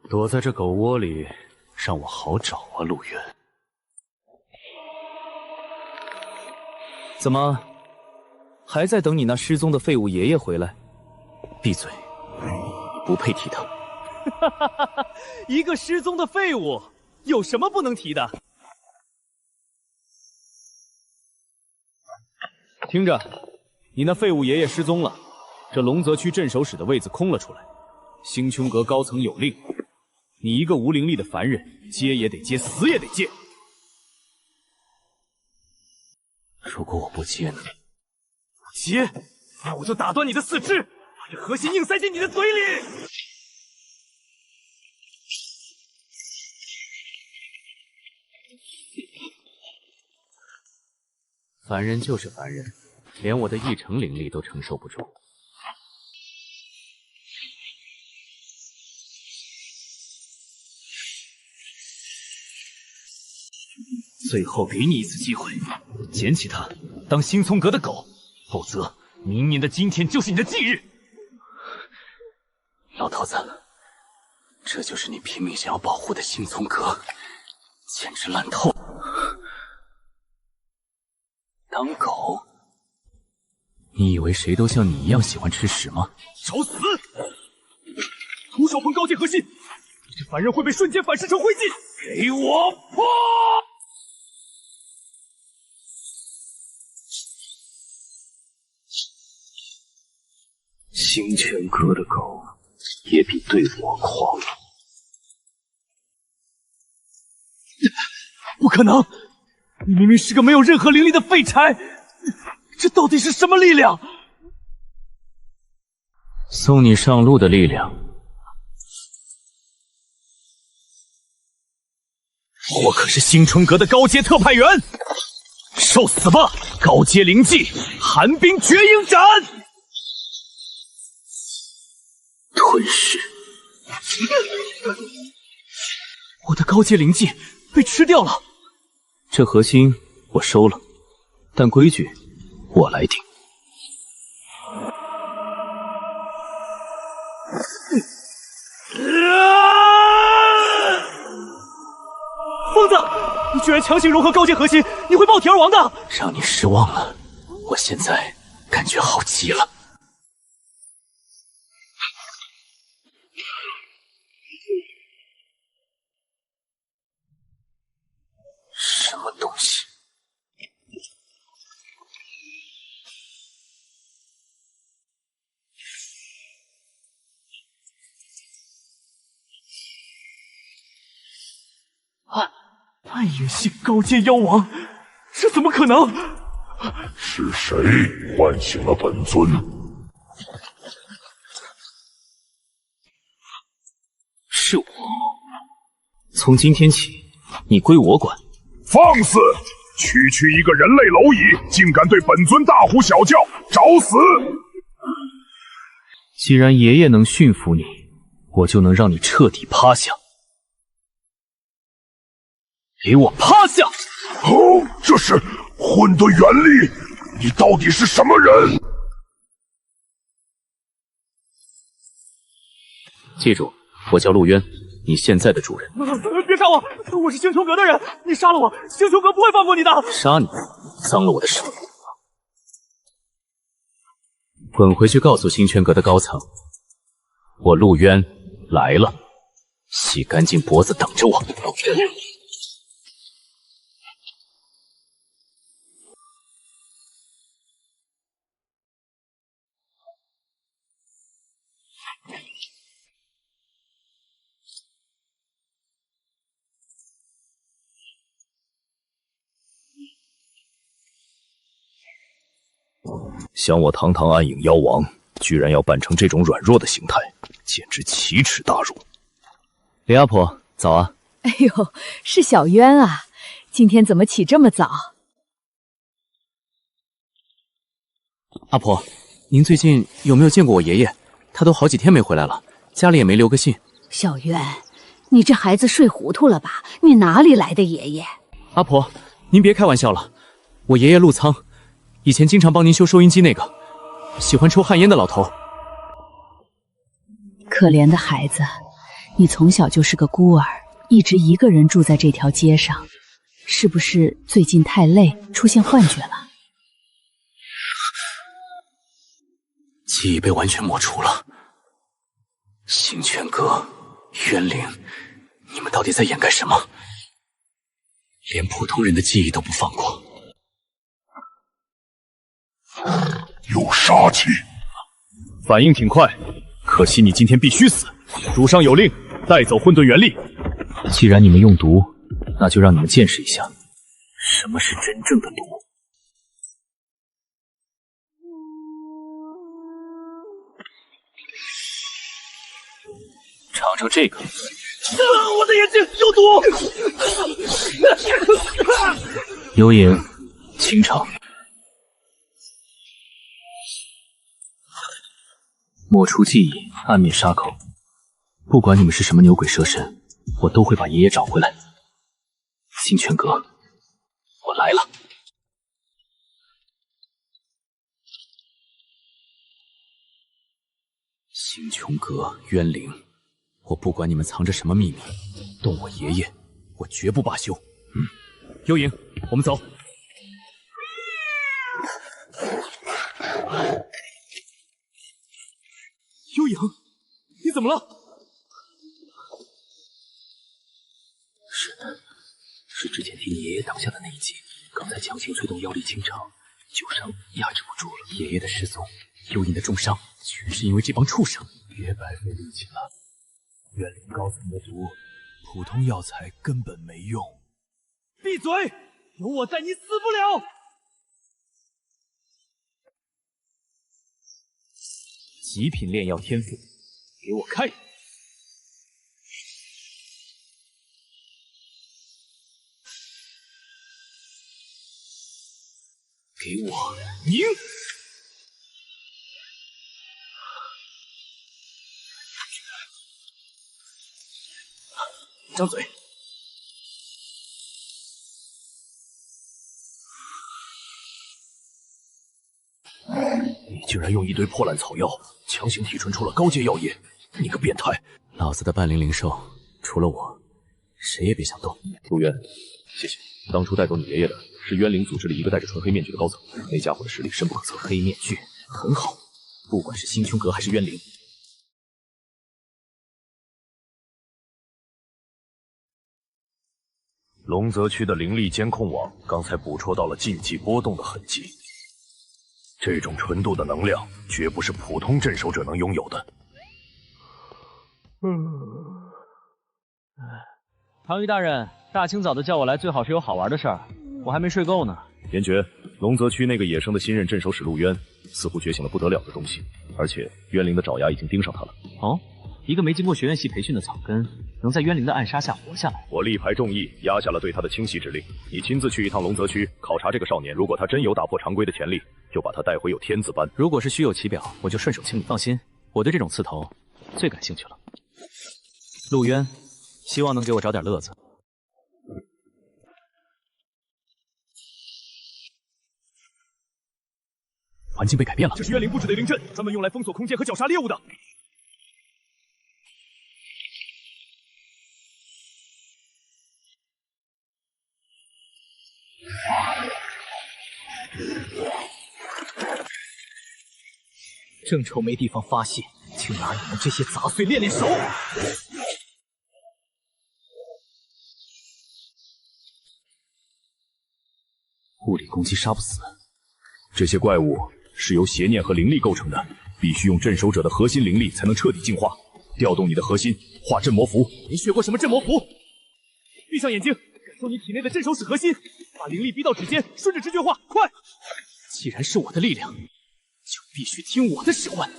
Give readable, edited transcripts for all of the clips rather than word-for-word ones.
躲在这狗窝里，让我好找啊，陆渊。怎么，还在等你那失踪的废物爷爷回来？闭嘴，你不配提他。哈哈哈哈！一个失踪的废物，有什么不能提的？听着，你那废物爷爷失踪了，这龙泽区镇守使的位子空了出来，星穹阁高层有令，你一个无灵力的凡人，接也得接，死也得接。如果我不接呢？不接，那我就打断你的四肢，把这核心硬塞进你的嘴里。凡人就是凡人，连我的1成灵力都承受不住。最后给你一次机会，捡起它，当星聪阁的狗，否则明年的今天就是你的忌日。老头子，这就是你拼命想要保护的星聪阁，简直烂透了。当狗？你以为谁都像你一样喜欢吃屎吗？找死！徒手碰高阶核心，你这凡人会被瞬间反噬成灰烬。给我破！星泉阁的狗也比对我狂。不可能！你明明是个没有任何灵力的废柴，这到底是什么力量？送你上路的力量。我可是星春阁的高阶特派员，受死吧！高阶灵技寒冰绝影斩，吞噬。我的高阶灵技被吃掉了。这核心我收了，但规矩我来定。疯子，你居然强行融合高阶核心，你会爆体而亡的！让你失望了，我现在感觉好极了。什么东西？暗影系高阶妖王，这怎么可能？是谁唤醒了本尊？是我。从今天起，你归我管。放肆！区区一个人类蝼蚁，竟敢对本尊大呼小叫，找死！既然爷爷能驯服你，我就能让你彻底趴下。给我趴下！哦，这是混沌元力！你到底是什么人？记住，我叫陆渊，你现在的主人。别杀我！我是星穹阁的人，你杀了我，星穹阁不会放过你的。杀你，脏了我的手！滚回去告诉星泉阁的高层，我陆渊来了，洗干净脖子等着我。想我堂堂暗影妖王，居然要扮成这种软弱的形态，简直奇耻大辱！李阿婆，早啊！哎呦，是小渊啊，今天怎么起这么早？阿婆，您最近有没有见过我爷爷？他都好几天没回来了，家里也没留个信。小渊，你这孩子睡糊涂了吧？你哪里来的爷爷？阿婆，您别开玩笑了，我爷爷陆仓，以前经常帮您修收音机那个，喜欢抽旱烟的老头。可怜的孩子，你从小就是个孤儿，一直一个人住在这条街上，是不是最近太累，出现幻觉了？记忆被完全抹除了。星泉阁、渊灵，你们到底在掩盖什么？连普通人的记忆都不放过。有杀气，反应挺快，可惜你今天必须死。主上有令，带走混沌元力。既然你们用毒，那就让你们见识一下，什么是真正的毒。尝尝这个。我的眼睛有毒！幽影，清场。抹除记忆，暗灭杀口。不管你们是什么牛鬼蛇神，我都会把爷爷找回来。星泉阁，我来了。星穹阁、渊灵，我不管你们藏着什么秘密，动我爷爷，我绝不罢休。幽影，我们走。幽影，你怎么了？是之前替你爷爷挡下的那一击，刚才强行催动妖力清场，旧伤压制不住了。爷爷的失踪，幽影的重伤，全是因为这帮畜生。别白费力气了，渊灵高层的毒，普通药材根本没用。闭嘴！有我在，你死不了。极品炼药天赋，给我开！给我拧！张嘴！你居然用一堆破烂草药强行提纯出了高阶药液，你个变态！老子的半灵灵兽，除了我，谁也别想动。陆渊，谢谢。当初带走你爷爷的是渊灵组织里一个戴着纯黑面具的高层，那家伙的实力深不可测。黑面具很好，不管是星穹阁还是渊灵。龙泽区的灵力监控网刚才捕捉到了禁忌波动的痕迹，这种纯度的能量绝不是普通镇守者能拥有的。唐玉大人，大清早的叫我来，最好是有好玩的事儿，我还没睡够呢。言爵，龙泽区那个野生的新任镇守使陆渊，似乎觉醒了不得了的东西，而且渊灵的爪牙已经盯上他了。哦，一个没经过学院系培训的草根，能在渊灵的暗杀下活下来。我力排众议，压下了对他的清洗指令。你亲自去一趟龙泽区，考察这个少年，如果他真有打破常规的潜力，就把他带回有天子班。如果是虚有其表，我就顺手清理。放心，我对这种刺头最感兴趣了。陆渊，希望能给我找点乐子。环境被改变了，这是渊灵布置的灵阵，专门用来封锁空间和绞杀猎物的。正愁没地方发泄，就拿你们这些杂碎练练手。物理攻击杀不死，这些怪物是由邪念和灵力构成的，必须用镇守者的核心灵力才能彻底净化。调动你的核心，化镇魔符。你学过什么镇魔符？闭上眼睛，感受你体内的镇守使核心，把灵力逼到指尖，顺着直觉化，快！既然是我的力量，就必须听我的使唤。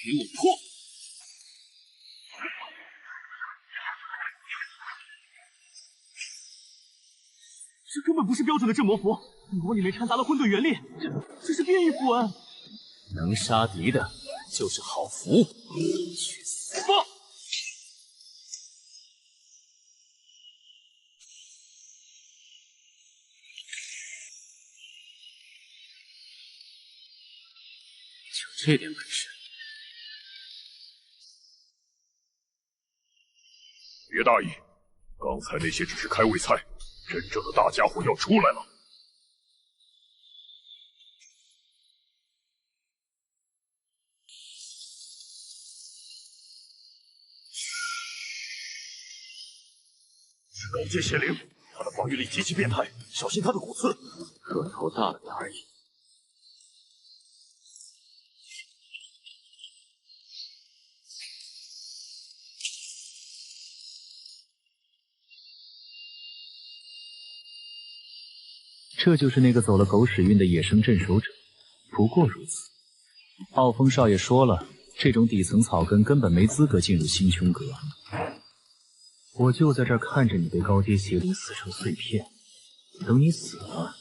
给我破！这根本不是标准的镇魔符，魔里面掺杂了混沌元力，这是变异符文。能杀敌的就是好符，去死吧！这点本事？别大意，刚才那些只是开胃菜，真正的大家伙要出来了。是高阶邪灵，他的防御力极其变态，小心他的骨刺。个头大了点而已。这就是那个走了狗屎运的野生镇守者，不过如此。傲风少爷说了，这种底层草根根本没资格进入星穹阁。我就在这儿看着你被高阶邪灵撕成碎片，等你死了，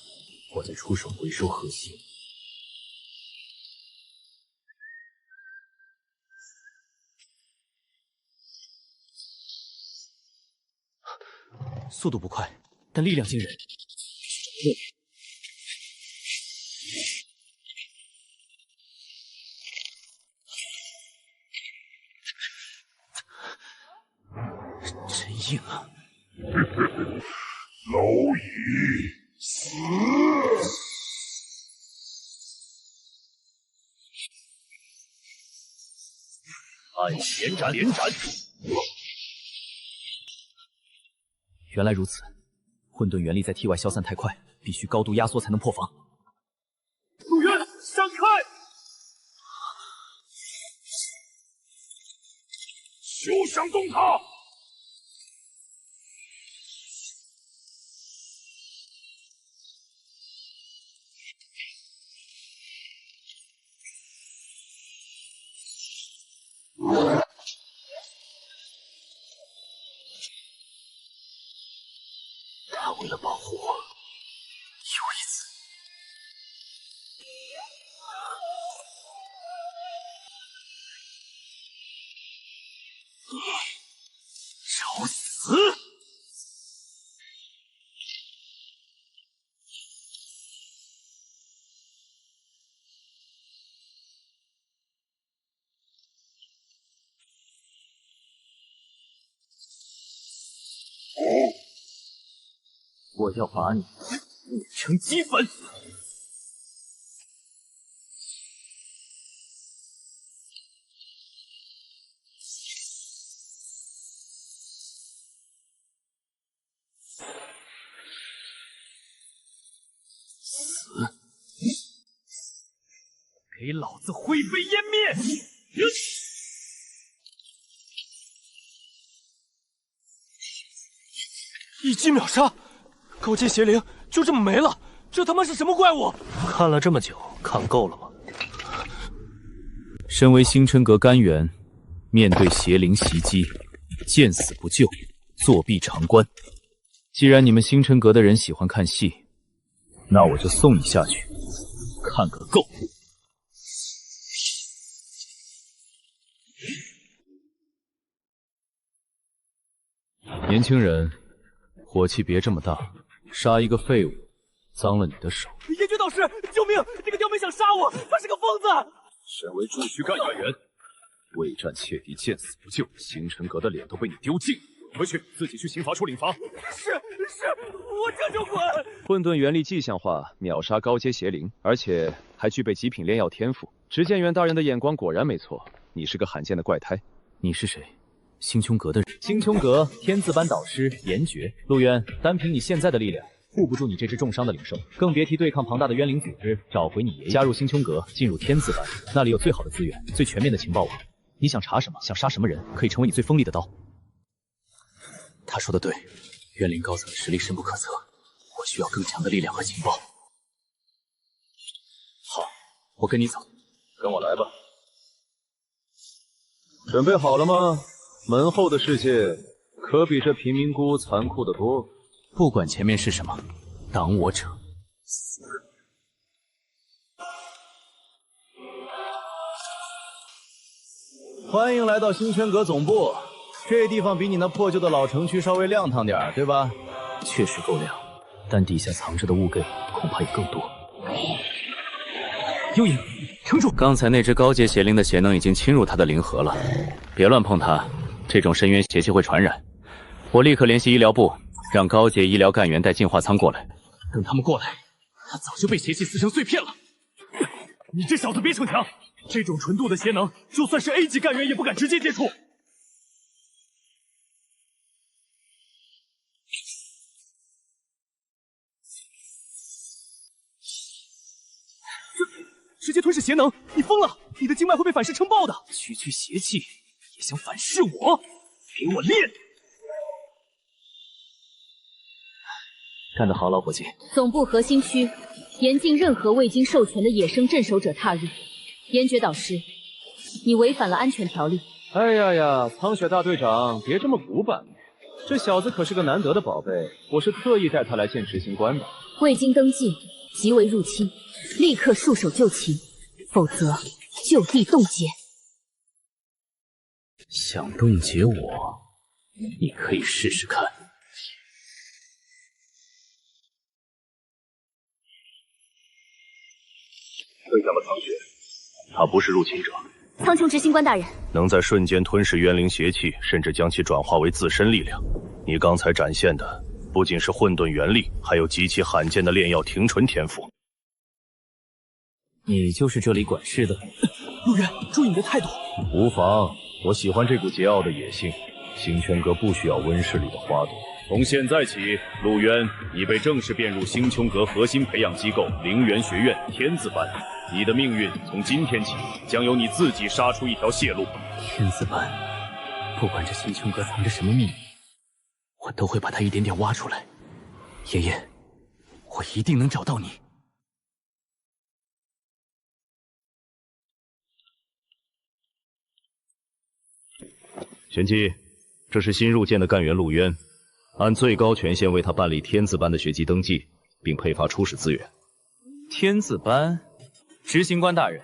我再出手回收核心。速度不快，但力量惊人。真硬啊！蝼蚁死！按连斩，连斩！原来如此，混沌元力在体外消散太快，必须高度压缩才能破防。陆渊，闪开！休想动他！他为了保护我，又一次。你找死！我要把你碾成齑粉！死！给老子灰飞烟灭！一击秒杀，高阶邪灵就这么没了，这他妈是什么怪物？看了这么久，看够了吗？身为星辰阁干员，面对邪灵袭击，见死不救，作壁长观。既然你们星辰阁的人喜欢看戏，那我就送你下去，看个够。年轻人，火气别这么大，杀一个废物，脏了你的手。阎君导师，救命！这个刁民想杀我，他是个疯子！身为驻区干员，为战切敌，见死不救，星辰阁的脸都被你丢尽。回去自己去刑罚处领罚。是，我这就滚！混沌元力迹象化，秒杀高阶邪灵，而且还具备极品炼药天赋。执剑元大人的眼光果然没错，你是个罕见的怪胎。你是谁？星穹阁的人。星穹阁天字班导师严爵。陆渊，单凭你现在的力量，护不住你这只重伤的灵兽，更别提对抗庞大的冤灵组织。找回你爷爷，加入星穹阁，进入天字班，那里有最好的资源，最全面的情报网。你想查什么，想杀什么人，可以成为你最锋利的刀。他说的对，冤灵高层的实力深不可测，我需要更强的力量和情报。好，我跟你走。跟我来吧。准备好了吗？门后的世界可比这贫民窟残酷得多。不管前面是什么，挡我者死。欢迎来到星泉阁总部。这地方比你那破旧的老城区稍微亮堂点，对吧？确实够亮，但底下藏着的物件恐怕也更多。幽影，撑住！刚才那只高阶邪灵的邪能已经侵入他的灵核了，别乱碰它，这种深渊邪气会传染。我立刻联系医疗部，让高阶医疗干员带净化舱过来。等他们过来，他早就被邪气撕成碎片了。你这小子别逞强，这种纯度的邪能，就算是 A 级干员也不敢直接接触。直接吞噬邪能，你疯了！你的经脉会被反噬撑爆的。区区邪气也想反噬我？给我练！干得好，老伙计。总部核心区严禁任何未经授权的野生镇守者踏入。严爵导师，你违反了安全条例。哎呀呀，苍雪大队长，别这么古板，这小子可是个难得的宝贝，我是特意带他来见执行官的。未经登记即为入侵，立刻束手就擒，否则就地冻结。想冻结我，你可以试试看。对上了苍雪，他不是入侵者。苍穹执行官大人，能在瞬间吞噬冤灵邪气，甚至将其转化为自身力量。你刚才展现的不仅是混沌元力，还有极其罕见的炼药停纯天赋。你就是这里管事的？陆渊，注意你的态度。无妨，我喜欢这股桀骜的野性。星泉阁不需要温室里的花朵。从现在起，陆渊已被正式编入星穹阁核心培养机构灵元学院天字班。你的命运从今天起将由你自己杀出一条血路。天字班，不管这星穹阁藏着什么秘密，我都会把它一点点挖出来。爷爷，我一定能找到你。玄机，这是新入监的干员陆渊，按最高权限为他办理天字班的学籍登记，并配发初始资源。天字班，执行官大人，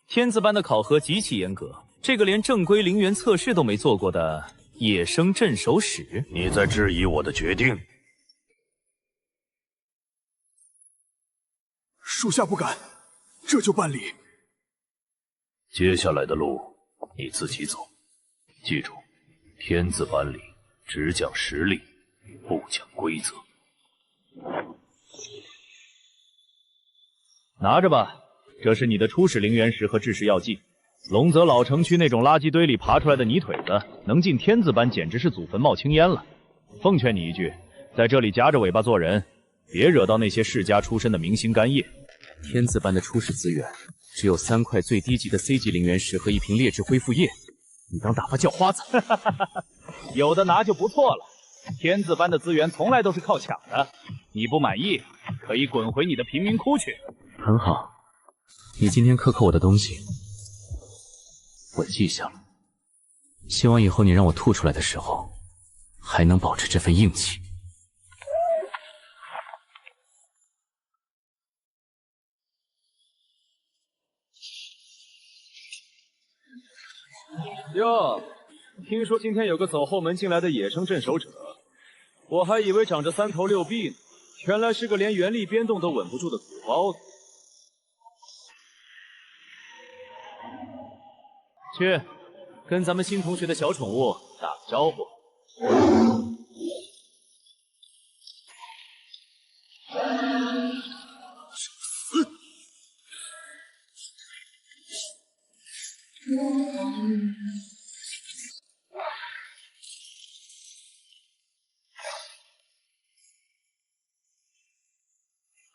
天字班的考核极其严格，这个连正规灵元测试都没做过的野生镇守使，你在质疑我的决定？属下不敢，这就办理。接下来的路你自己走，记住，天字班里只讲实力，不讲规则。拿着吧，这是你的初始灵元石和制式药剂。龙泽老城区那种垃圾堆里爬出来的泥腿子，能进天字班简直是祖坟冒青烟了。奉劝你一句，在这里夹着尾巴做人，别惹到那些世家出身的明星干叶。天字班的初始资源只有3块最低级的 C 级灵元石和1瓶劣质恢复液，你当打发叫花子？有的拿就不错了。天字班的资源从来都是靠抢的，你不满意可以滚回你的贫民窟去。很好，你今天克扣我的东西，我记下了。希望以后你让我吐出来的时候，还能保持这份硬气。哟，听说今天有个走后门进来的野生镇守者，我还以为长着3头6臂呢，原来是个连原力编动都稳不住的土包子。去，跟咱们新同学的小宠物打个招呼。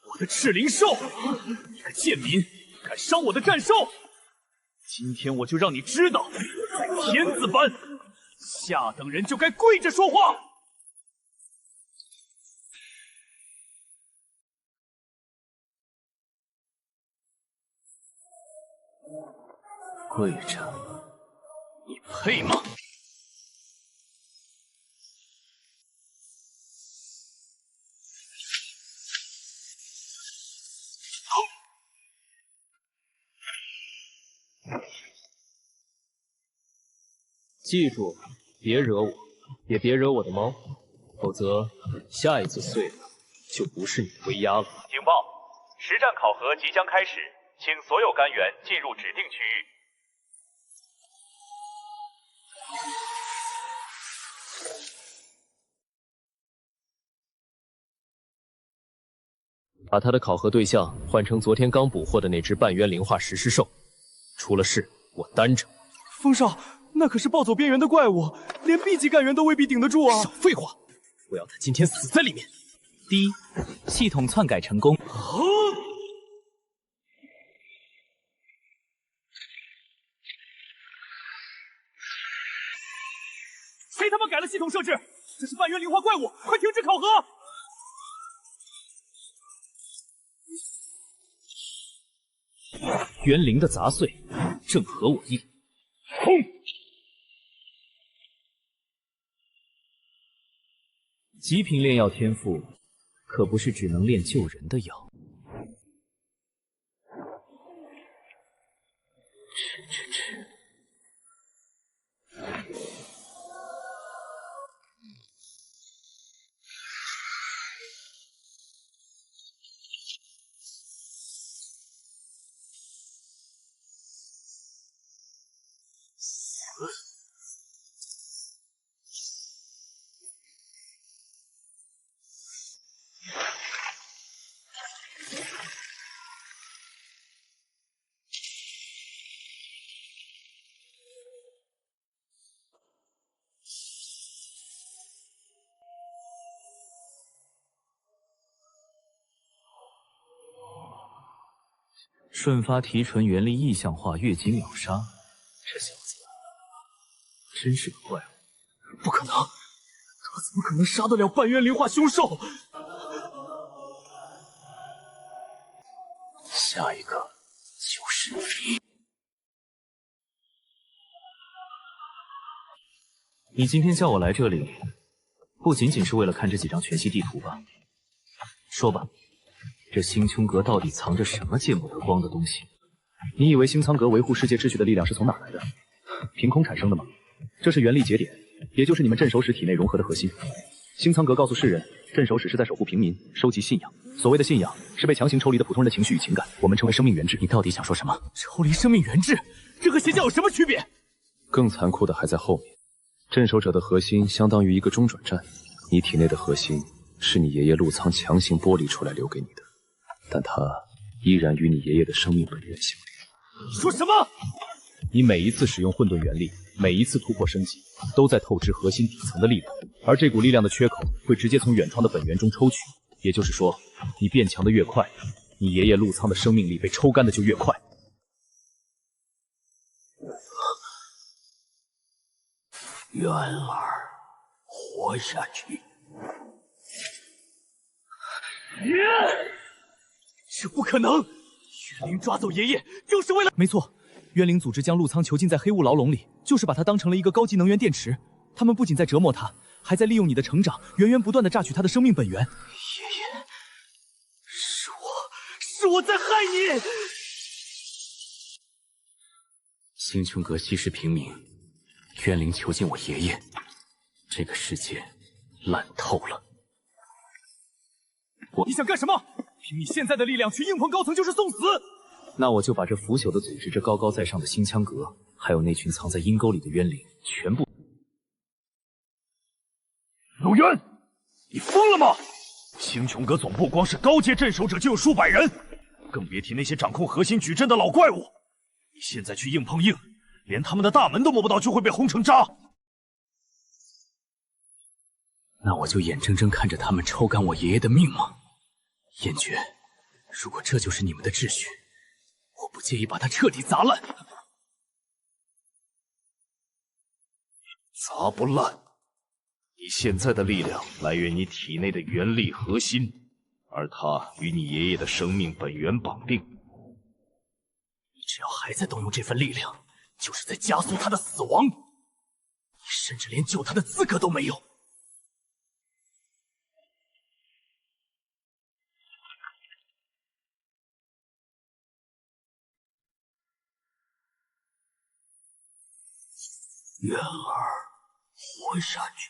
我的赤灵兽，你个贱民，敢伤我的战兽！今天我就让你知道，在天字班，下等人就该跪着说话。跪着，你配吗？记住，别惹我，也别惹我的猫，否则下一次碎了就不是你的威压了。警报！实战考核即将开始，请所有干员进入指定区域。把他的考核对象换成昨天刚捕获的那只半渊灵化石狮兽，出了事我担着。风少，那可是暴走边缘的怪物，连 B 级干员都未必顶得住啊！少废话，我要他今天死在里面。第一，系统篡改成功。谁他妈改了系统设置？这是半渊灵化怪物，快停止考核！元灵的杂碎，正合我意。轰！极品炼药天赋，可不是只能炼救人的药。吃。瞬发提纯原力意象化，越级秒杀。这小子真是个怪物！不可能，他怎么可能杀得了半渊灵化凶兽？下一个就是你。你今天叫我来这里，不仅仅是为了看这几张全息地图吧？说吧。这星穹阁到底藏着什么见不得光的东西？你以为星苍阁维护世界秩序的力量是从哪来的？凭空产生的吗？这是元力节点，也就是你们镇守使体内融合的核心。星苍阁告诉世人，镇守使是在守护平民，收集信仰。所谓的信仰，是被强行抽离的普通人的情绪与情感，我们称为生命原质。你到底想说什么？抽离生命原质，这和邪教有什么区别？更残酷的还在后面。镇守者的核心相当于一个中转站，你体内的核心是你爷爷陆苍强行剥离出来留给你的。但它依然与你爷爷的生命本源相连。说什么？你每一次使用混沌元力，每一次突破升级，都在透支核心底层的力量，而这股力量的缺口会直接从原创的本源中抽取。也就是说，你变强的越快，你爷爷陆苍的生命力被抽干的就越快。元儿，活下去！这不可能！元灵抓走爷爷，就是为了……没错，渊灵组织将陆苍囚禁在黑雾牢笼里，就是把他当成了一个高级能源电池。他们不仅在折磨他，还在利用你的成长，源源不断的榨取他的生命本源。爷爷，是我在害你！星穹阁息事平民，渊灵囚禁我爷爷，这个世界烂透了。你想干什么？凭你现在的力量去硬碰高层就是送死！那我就把这腐朽的组织、这高高在上的星羌阁，还有那群藏在阴沟里的冤灵，全部……陆渊，你疯了吗？星穹阁总部光是高阶镇守者就有数百人，更别提那些掌控核心矩阵的老怪物。你现在去硬碰硬，连他们的大门都摸不到，就会被轰成渣。那我就眼睁睁看着他们抽干我爷爷的命吗？燕绝，如果这就是你们的秩序，我不介意把它彻底砸烂。砸不烂！你现在的力量来源你体内的元力核心，而它与你爷爷的生命本源绑定。你只要还在动用这份力量，就是在加速他的死亡。你甚至连救他的资格都没有。元儿，活下去！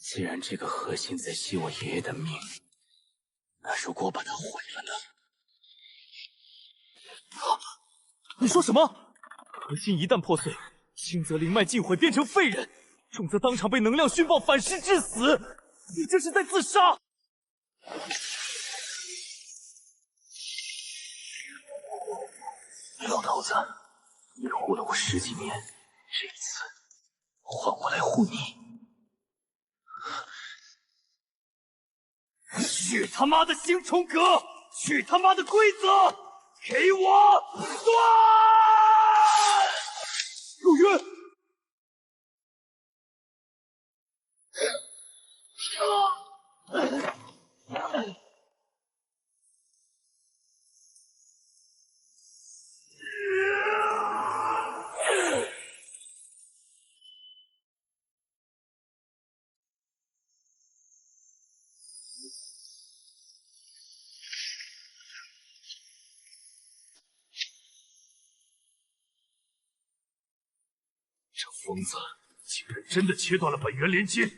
既然这个核心在吸我爷爷的命，那如果把它毁了呢？你说什么？核心一旦破碎，轻则灵脉尽毁变成废人，重则当场被能量熏爆反噬致死。你这是在自杀！老头子，你护了我10几年，这一次换我来护你。去他妈的星冲阁！去他妈的规则！给我断！陆渊，这疯子竟然真的切断了本源连接！星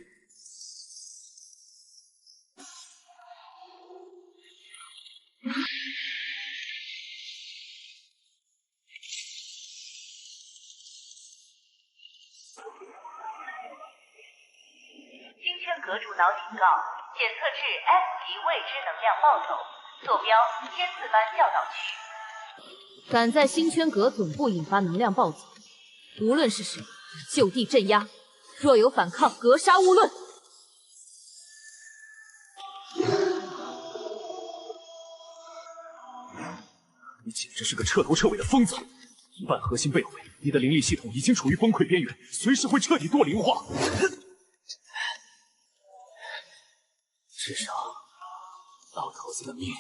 圈阁主脑警告，检测至 S 级未知能量暴走，坐标天字班教导区。敢在星圈阁总部引发能量暴走，无论是谁，就地镇压。若有反抗，格杀勿论。你简直是个彻头彻尾的疯子！一半核心被毁，你的灵力系统已经处于崩溃边缘，随时会彻底堕灵化。至少，老头子的命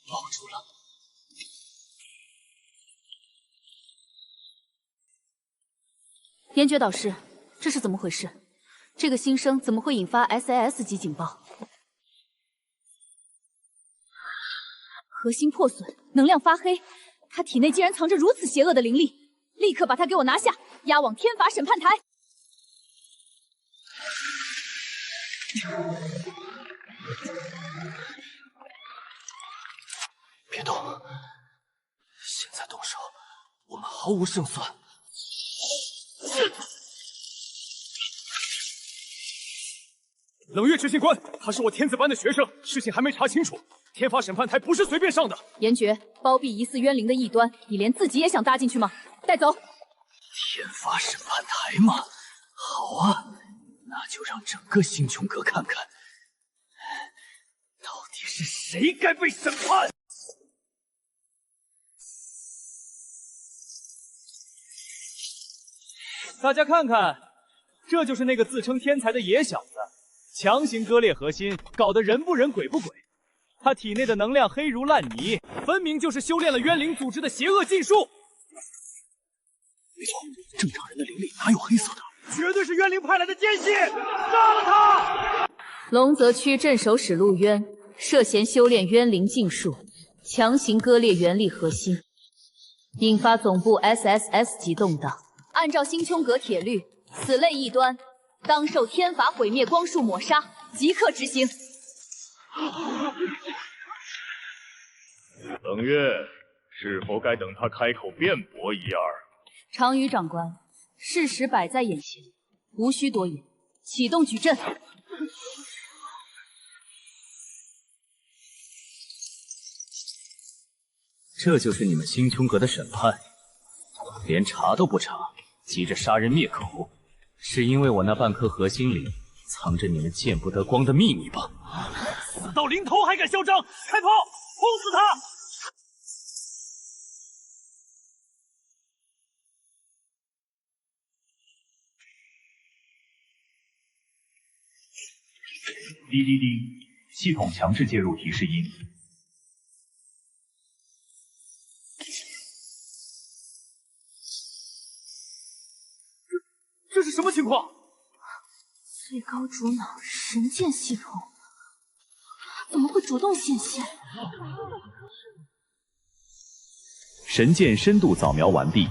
保住了。岩诀导师，这是怎么回事？这个新生怎么会引发 SAS 级警报？核心破损，能量发黑，他体内竟然藏着如此邪恶的灵力！立刻把他给我拿下，押往天法审判台！别动！现在动手，我们毫无胜算。冷月执行官，他是我天子班的学生，事情还没查清楚。天法审判台不是随便上的。严爵，包庇疑似冤灵的异端，你连自己也想搭进去吗？带走！天法审判台吗？好啊，那就让整个星穹阁看看，到底是谁该被审判。大家看看，这就是那个自称天才的野小子，强行割裂核心，搞得人不人鬼不鬼。他体内的能量黑如烂泥，分明就是修炼了冤灵组织的邪恶禁术。没错，正常人的灵力哪有黑色的？绝对是冤灵派来的奸细！杀了他！龙泽区镇守使陆渊涉嫌修炼冤灵禁术，强行割裂元力核心，引发总部 SSS 级动荡。按照星穹阁铁律，此类异端当受天法毁灭光束抹杀，即刻执行。冷月，是否该等他开口辩驳一二？常宇长官，事实摆在眼前，无需多言，启动矩阵。这就是你们星穹阁的审判？连查都不查，急着杀人灭口，是因为我那半颗核心里藏着你们见不得光的秘密吧？死到临头还敢嚣张！开炮，轰死他！滴滴滴，系统强制介入提示音。这是什么情况？最高主脑神剑系统怎么会主动显现？神剑深度扫描完毕，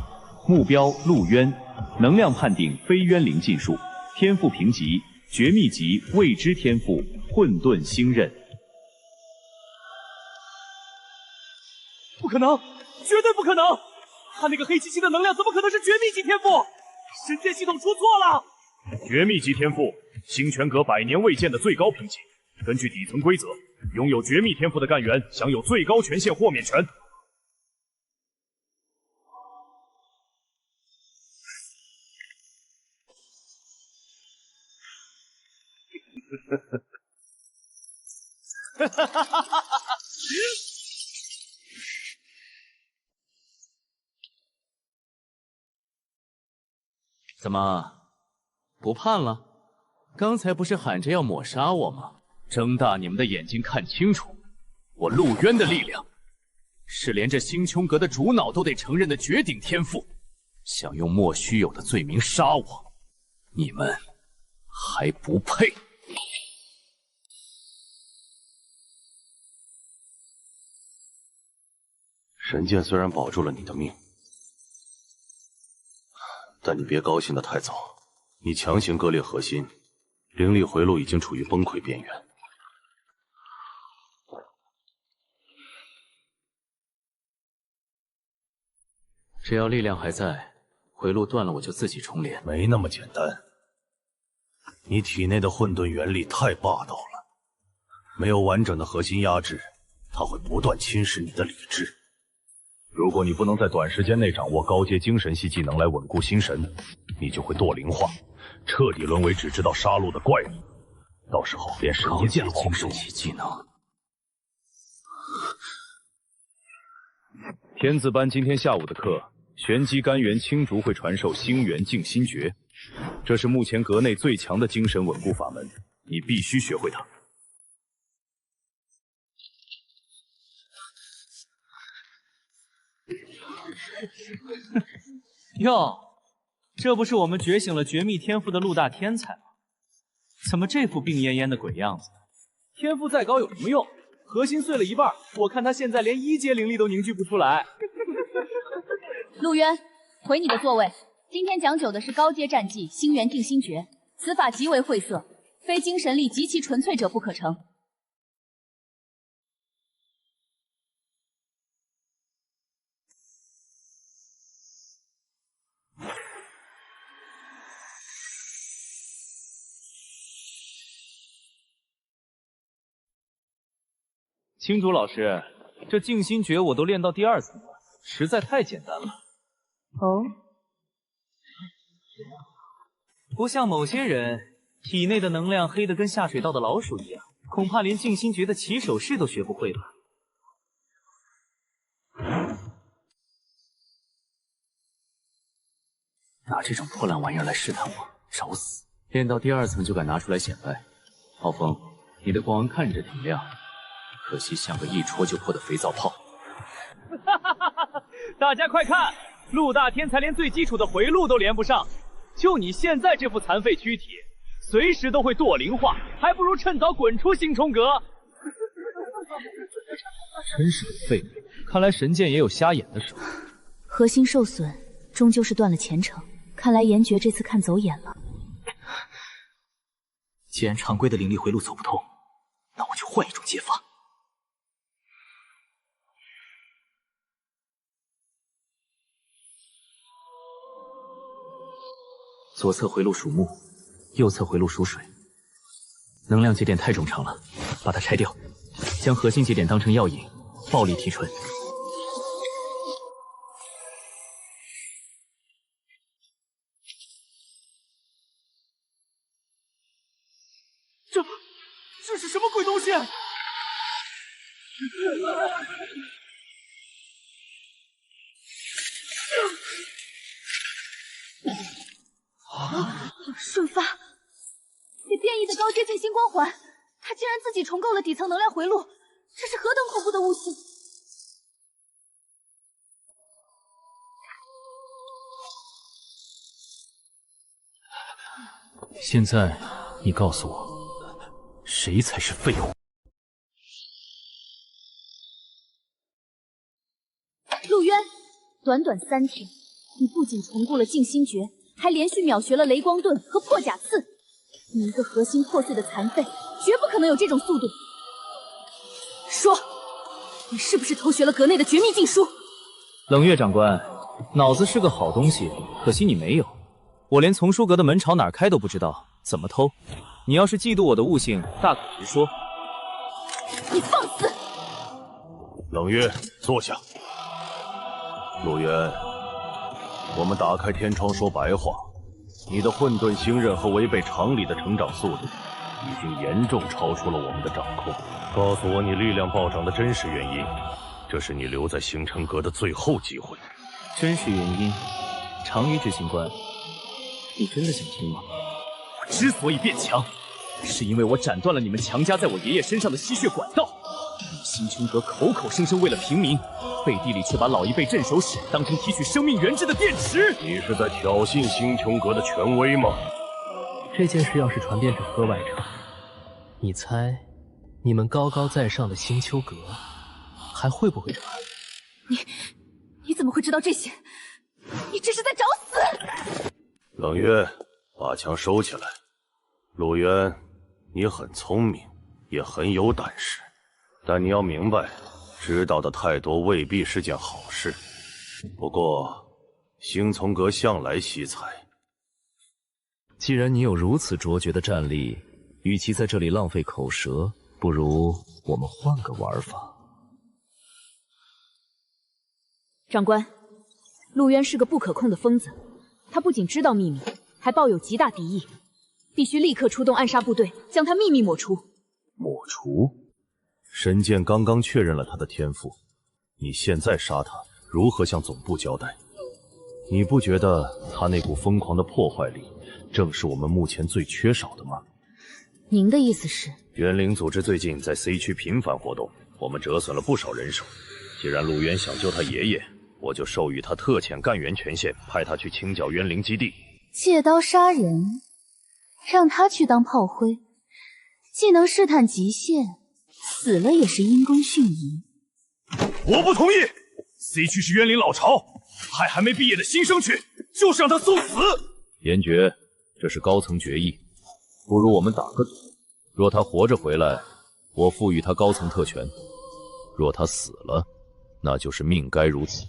目标陆渊，能量判定非冤灵禁术，天赋评级绝密级未知天赋混沌星刃。不可能，绝对不可能！他那个黑漆漆的能量怎么可能是绝密级天赋？神剑系统出错了！绝密级天赋，星泉阁100年未见的最高评级。根据底层规则，拥有绝密天赋的干员享有最高权限豁免权。怎么，不判了？刚才不是喊着要抹杀我吗？睁大你们的眼睛看清楚，我陆渊的力量，是连这星穹阁的主脑都得承认的绝顶天赋。想用莫须有的罪名杀我，你们还不配！神剑虽然保住了你的命，但你别高兴得太早。你强行割裂核心，灵力回路已经处于崩溃边缘。只要力量还在，回路断了我就自己重连。没那么简单。你体内的混沌元力太霸道了，没有完整的核心压制，它会不断侵蚀你的理智。如果你不能在短时间内掌握高阶精神系技能来稳固心神，你就会堕灵化，彻底沦为只知道杀戮的怪物。到时候连神剑也精神系技能。天字班今天下午的课，玄机干元青竹会传授星元静心诀，这是目前阁内最强的精神稳固法门，你必须学会它。哟，这不是我们觉醒了绝密天赋的陆大天才吗？怎么这副病恹恹的鬼样子？天赋再高有什么用？核心碎了一半，我看他现在连1阶灵力都凝聚不出来。陆渊，回你的座位。今天讲究的是高阶战技星元定心诀，此法极为晦涩，非精神力极其纯粹者不可成。青竹老师，这静心诀我都练到第2层了，实在太简单了。哦，不像某些人体内的能量黑得跟下水道的老鼠一样，恐怕连静心诀的起手式都学不会吧。拿这种破烂玩意儿来试探我，找死！练到第2层就敢拿出来显摆，浩峰，你的光看着挺亮。可惜像个一戳就破的肥皂泡。大家快看，陆大天才连最基础的回路都连不上，就你现在这副残废躯体，随时都会堕灵化，还不如趁早滚出星冲阁。真是个废物，看来神剑也有瞎眼的时候。核心受损，终究是断了前程。看来颜爵这次看走眼了。既然常规的灵力回路走不通，那我就换一种解法。左侧回路属木，右侧回路属水。能量节点太冗长了，把它拆掉，将核心节点当成药引，暴力提纯。这是什么鬼东西？瞬发，被变异的高阶静心光环，他竟然自己重构了底层能量回路，这是何等恐怖的悟性！现在你告诉我，谁才是废物？陆渊，短短3天，你不仅重构了静心诀，还连续秒学了雷光盾和破甲刺，你一个核心破碎的残废，绝不可能有这种速度。说，你是不是偷学了阁内的绝密禁书？冷月长官，脑子是个好东西，可惜你没有。我连丛书阁的门朝哪儿开都不知道，怎么偷？你要是嫉妒我的悟性，大可直说。你放肆！冷月，坐下。陆渊，我们打开天窗说白话，你的混沌星刃和违背常理的成长速度，已经严重超出了我们的掌控。告诉我你力量暴涨的真实原因，这是你留在星辰阁的最后机会。真实原因，长羽执行官，你真的想听吗？我之所以变强，是因为我斩断了你们强加在我爷爷身上的吸血管道。星穹阁口口声声为了平民，背地里却把老一辈镇守使当成提取生命原质的电池。你是在挑衅星穹阁的权威吗？这件事要是传遍整个外城，你猜你们高高在上的星丘阁还会不会传？你怎么会知道这些？你这是在找死！冷月，把枪收起来。陆渊，你很聪明，也很有胆识，但你要明白，知道的太多未必是件好事。不过，星丛阁向来惜才。既然你有如此卓绝的战力，与其在这里浪费口舌，不如我们换个玩法。长官，陆渊是个不可控的疯子，他不仅知道秘密，还抱有极大敌意，必须立刻出动暗杀部队，将他秘密抹除。抹除？神剑刚刚确认了他的天赋，你现在杀他，如何向总部交代？你不觉得他那股疯狂的破坏力，正是我们目前最缺少的吗？您的意思是？元灵组织最近在 C 区频繁活动，我们折损了不少人手。既然陆渊想救他爷爷，我就授予他特遣干员权限，派他去清剿渊灵基地。借刀杀人，让他去当炮灰，既能试探极限，死了也是因公殉义。我不同意 ！C 区是渊灵老巢，派还没毕业的新生去，就是让他送死。严爵，这是高层决议，不如我们打个赌，若他活着回来，我赋予他高层特权；若他死了，那就是命该如此。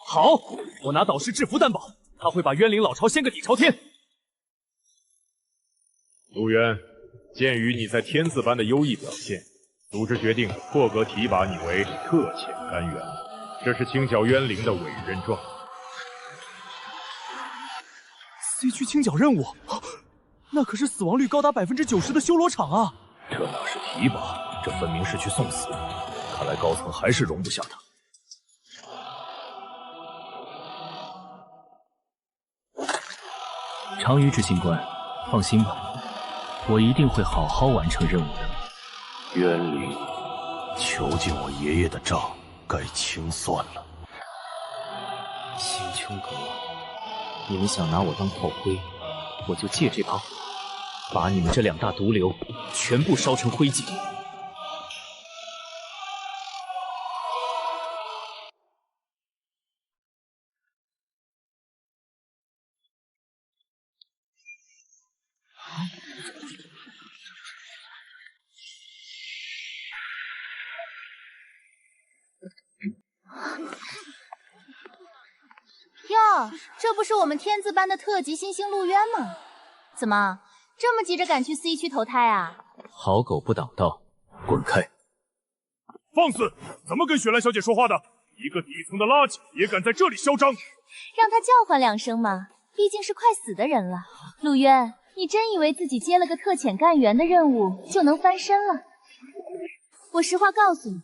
好，我拿导师制服担保，他会把渊灵老巢掀个底朝天。陆渊，鉴于你在天字班的优异表现，组织决定破格提拔你为特遣干员，这是清剿渊灵的委任状。C 区清剿任务，那可是死亡率高达90%的修罗场啊！这哪是提拔，这分明是去送死。看来高层还是容不下他。长羽执行官，放心吧，我一定会好好完成任务的。渊灵，囚禁我爷爷的账该清算了。星穹阁，你们想拿我当炮灰，我就借这把火，把你们这两大毒瘤全部烧成灰烬。哟，这不是我们天字班的特级新星陆渊吗？怎么这么急着赶去 C 区投胎啊？好狗不挡道，滚开！放肆！怎么跟雪兰小姐说话的？一个底层的垃圾也敢在这里嚣张！让他叫唤两声嘛，毕竟是快死的人了。陆渊，你真以为自己接了个特遣干员的任务就能翻身了？我实话告诉你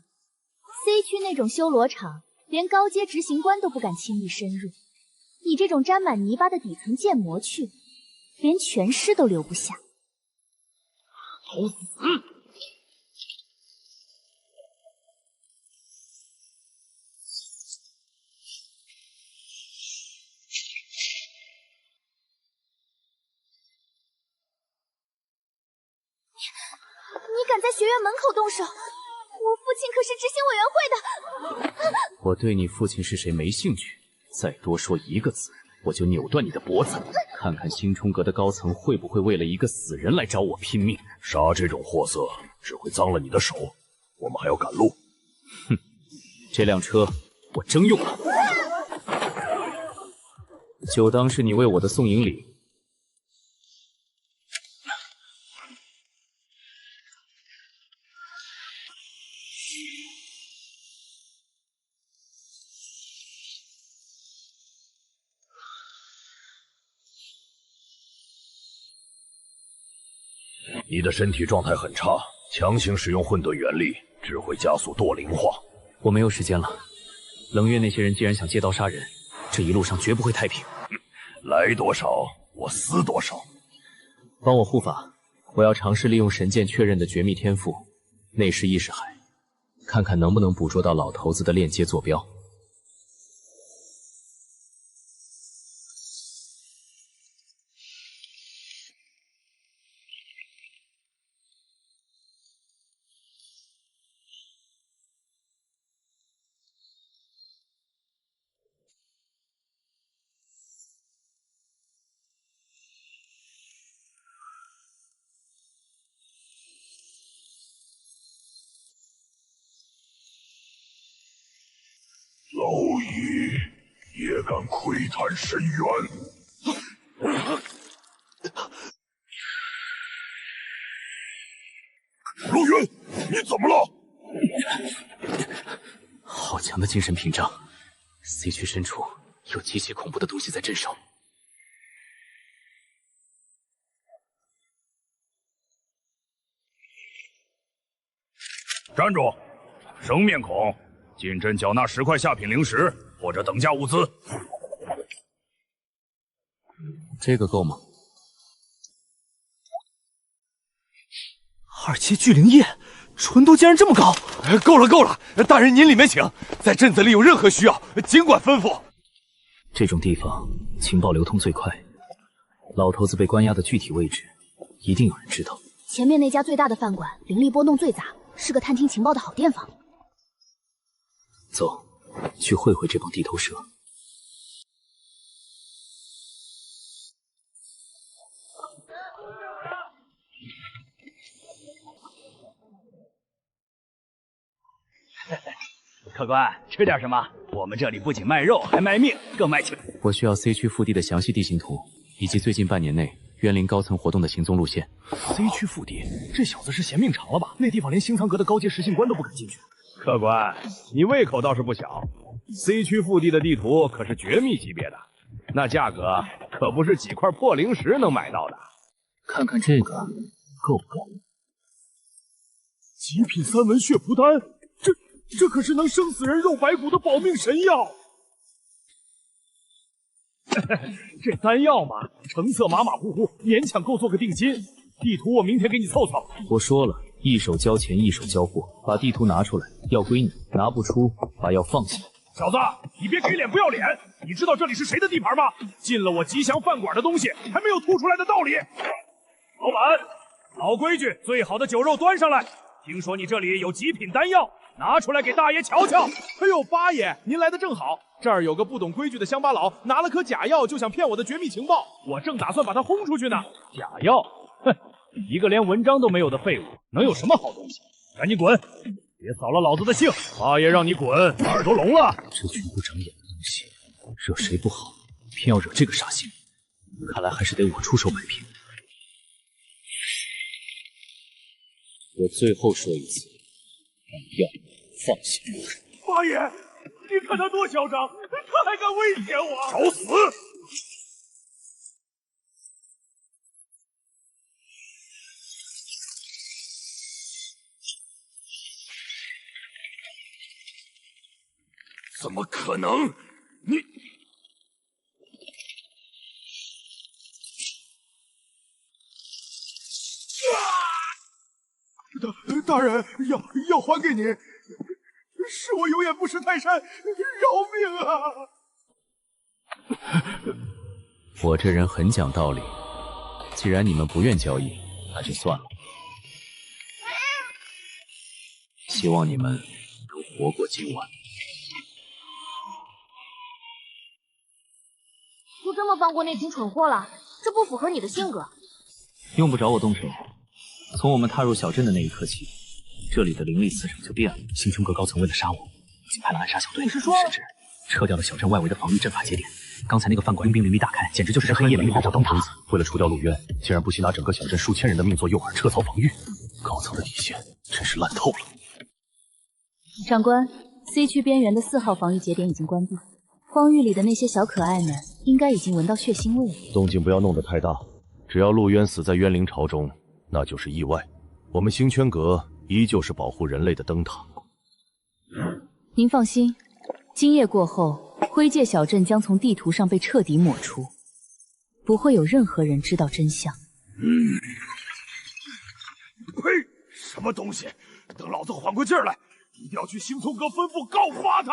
，C 区那种修罗场，连高阶执行官都不敢轻易深入。你这种沾满泥巴的底层剑魔去，连全尸都留不下。找死！你敢在学院门口动手？我父亲可是执行委员会的。我对你父亲是谁没兴趣，再多说一个字，我就扭断你的脖子，看看星冲阁的高层会不会为了一个死人来找我拼命。杀这种货色只会脏了你的手，我们还要赶路。哼，这辆车我征用了，就当是你为我的送迎礼。你的身体状态很差，强行使用混沌元力只会加速堕灵化。我没有时间了。冷月那些人既然想借刀杀人，这一路上绝不会太平。来多少，我撕多少。帮我护法，我要尝试利用神剑确认的绝密天赋内视意识海，看看能不能捕捉到老头子的链接坐标。蝼蚁也敢窥探深渊！陆渊，你怎么了？好强的精神屏障 ，C 区深处有极其恐怖的东西在镇守。站住！生面孔！进镇缴纳10块下品灵石或者等价物资。这个够吗？2阶聚灵液，纯度竟然这么高！够了够了，大人您里面请，在镇子里有任何需要尽管吩咐。这种地方情报流通最快，老头子被关押的具体位置一定有人知道。前面那家最大的饭馆灵力波动最杂，是个探听情报的好地方。走，去会会这帮地头蛇。客官，吃点什么？我们这里不仅卖肉，还卖命，更卖情。我需要 C 区腹地的详细地形图，以及最近半年内渊灵高层活动的行踪路线。C 区腹地，这小子是嫌命长了吧？那地方连星苍阁的高阶实信官都不敢进去。客官，你胃口倒是不小。C 区腹地的地图可是绝密级别的，那价格可不是几块破灵石能买到的。看看这个够不够？极品3文血蒲丹，这可是能生死人肉白骨的保命神药。这丹药嘛，成色马马虎虎，勉强够做个定金。地图我明天给你凑凑。我说了。一手交钱，一手交货，把地图拿出来，药归你；拿不出，把药放下。小子，你别给脸不要脸！你知道这里是谁的地盘吗？进了我吉祥饭馆的东西，还没有吐出来的道理。老板，老规矩，最好的酒肉端上来。听说你这里有极品丹药，拿出来给大爷瞧瞧。哎呦，八爷，您来的正好，这儿有个不懂规矩的乡巴佬，拿了颗假药就想骗我的绝密情报，我正打算把他轰出去呢。假药？哼！一个连文章都没有的废物，能有什么好东西？赶紧滚！别扫了老子的兴！八爷让你滚，耳朵聋了！这群不长眼的东西，惹谁不好，偏要惹这个煞星。看来还是得我出手摆平。我最后说一次，把药放下。八爷，你看他多嚣张，他还敢威胁我！找死！怎么可能？你大人，要还给您，是我有眼不识泰山，饶命啊！我这人很讲道理，既然你们不愿交易，那就算了。希望你们能活过今晚。就这么放过那群蠢货了？这不符合你的性格。用不着我动手。从我们踏入小镇的那一刻起，这里的灵力磁场就变了。星穹阁高层为了杀我，已经派了暗杀小队，你是说甚至撤掉了小镇外围的防御阵法节点。刚才那个饭馆兵灵力大开，简直就是黑夜里面的灯塔。为了除掉陆渊，竟然不惜拿整个小镇数千人的命做诱饵，撤槽防御。高层的底线真是烂透了。长官 ，C 区边缘的4号防御节点已经关闭，荒域里的那些小可爱们应该已经闻到血腥味了。动静不要弄得太大，只要陆渊死在冤灵巢中，那就是意外。我们星圈阁依旧是保护人类的灯塔。您放心，今夜过后，灰界小镇将从地图上被彻底抹除，不会有任何人知道真相。呸！什么东西？等老子缓过劲儿来，一定要去星穹阁吩咐告发他。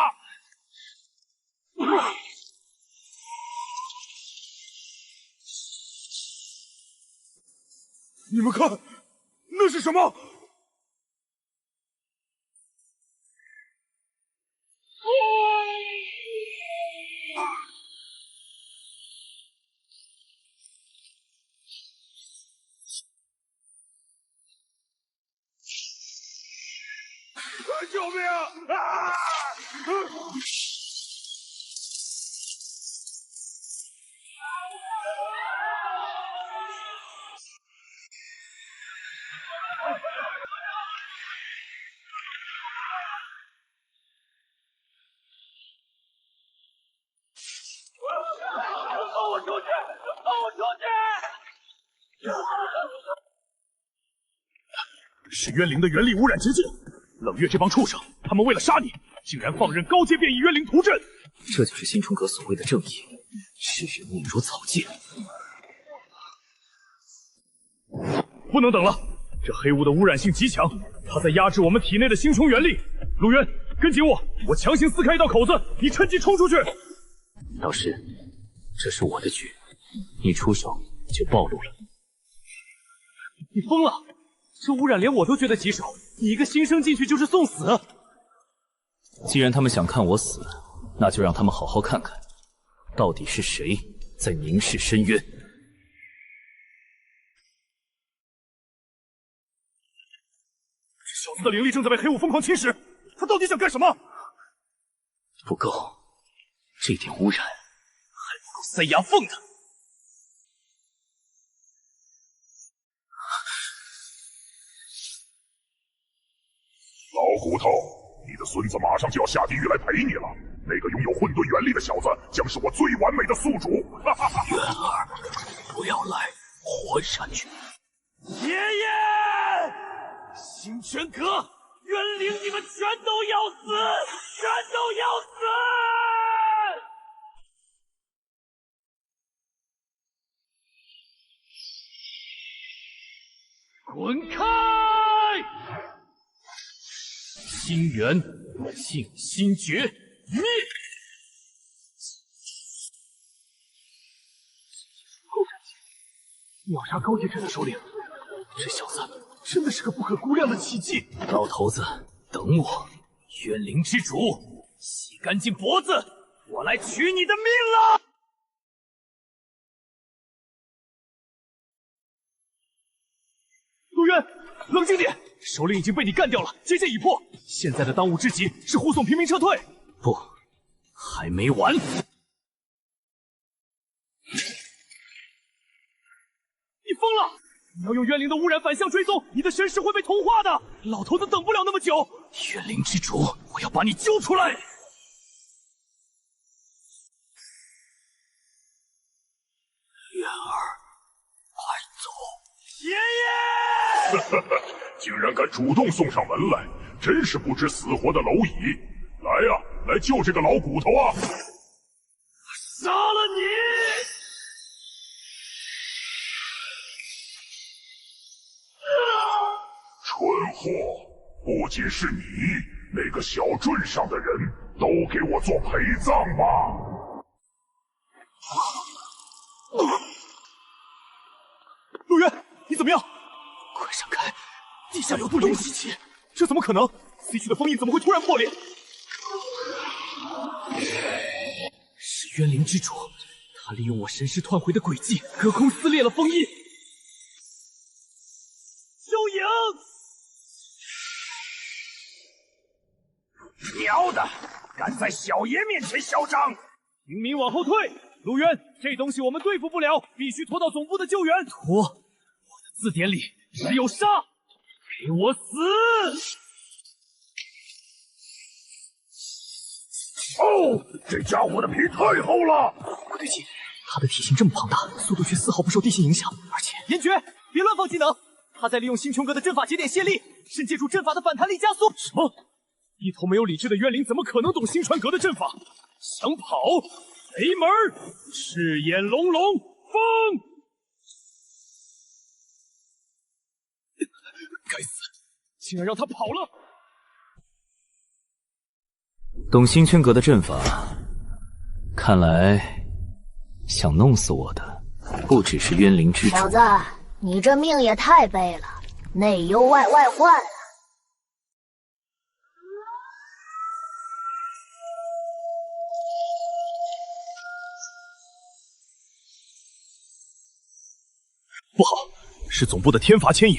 你们看，那是什么？救命啊！放我出去！放我出去！是冤灵的原力污染结界。冷月这帮畜生，他们为了杀你，竟然放任高阶变异冤灵屠镇。这就是星穹阁所谓的正义，视人命如草芥。不能等了，这黑雾的污染性极强，它在压制我们体内的星穹元力。陆渊，跟紧我，我强行撕开一道口子，你趁机冲出去。老师，这是我的局，你出手就暴露了。你疯了！这污染连我都觉得棘手，你一个新生进去就是送死。既然他们想看我死，那就让他们好好看看，到底是谁在凝视深渊。这小子的灵力正在被黑雾疯狂侵蚀，他到底想干什么？不够，这点污染还不够塞牙缝的。老骨头，你的孙子马上就要下地狱来陪你了。那个拥有混沌元力的小子，将是我最完美的宿主。渊儿，不要来，活下去！爷爷，星泉阁冤灵，你们全都要死，全都要死！滚开！心源静心诀灭！秒杀高阶镇的首领，这小子真的是个不可估量的奇迹。老头子，等我！冤灵之主，洗干净脖子，我来取你的命了！陆渊，冷静点！首领已经被你干掉了，结界已破。现在的当务之急是护送平民撤退。不，还没完！你疯了！你要用冤灵的污染反向追踪，你的神识会被同化的。老头子等不了那么久。冤灵之主，我要把你揪出来！渊儿，快走！爷爷！竟然敢主动送上门来，真是不知死活的蝼蚁！来呀，来救这个老骨头啊！杀了你！蠢货，不仅是你，那个小镇上的人都给我做陪葬吧！陆渊，你怎么样？快闪开！地下有毒龙袭击，这怎么可能 ？C 区的封印怎么会突然破裂？是冤灵之主，他利用我神识团回的诡计，隔空撕裂了封印。收影！喵的，敢在小爷面前嚣张！平民往后退！陆渊，这东西我们对付不了，必须拖到总部的救援。拖！我的字典里只有杀！给我死！哦，这家伙的皮太厚了。不对劲，他的体型这么庞大，速度却丝毫不受地形影响，而且严绝，别乱放技能！他在利用星穹阁的阵法节点泄力，甚借助阵法的反弹力加速。什么？一头没有理智的冤灵怎么可能懂星川阁的阵法？想跑？没门儿！赤焰龙龙风！该死，竟然让他跑了！懂星圈阁的阵法，看来想弄死我的不只是冤灵之主。小子，你这命也太背了，内忧外患啊！不好，是总部的天罚牵引。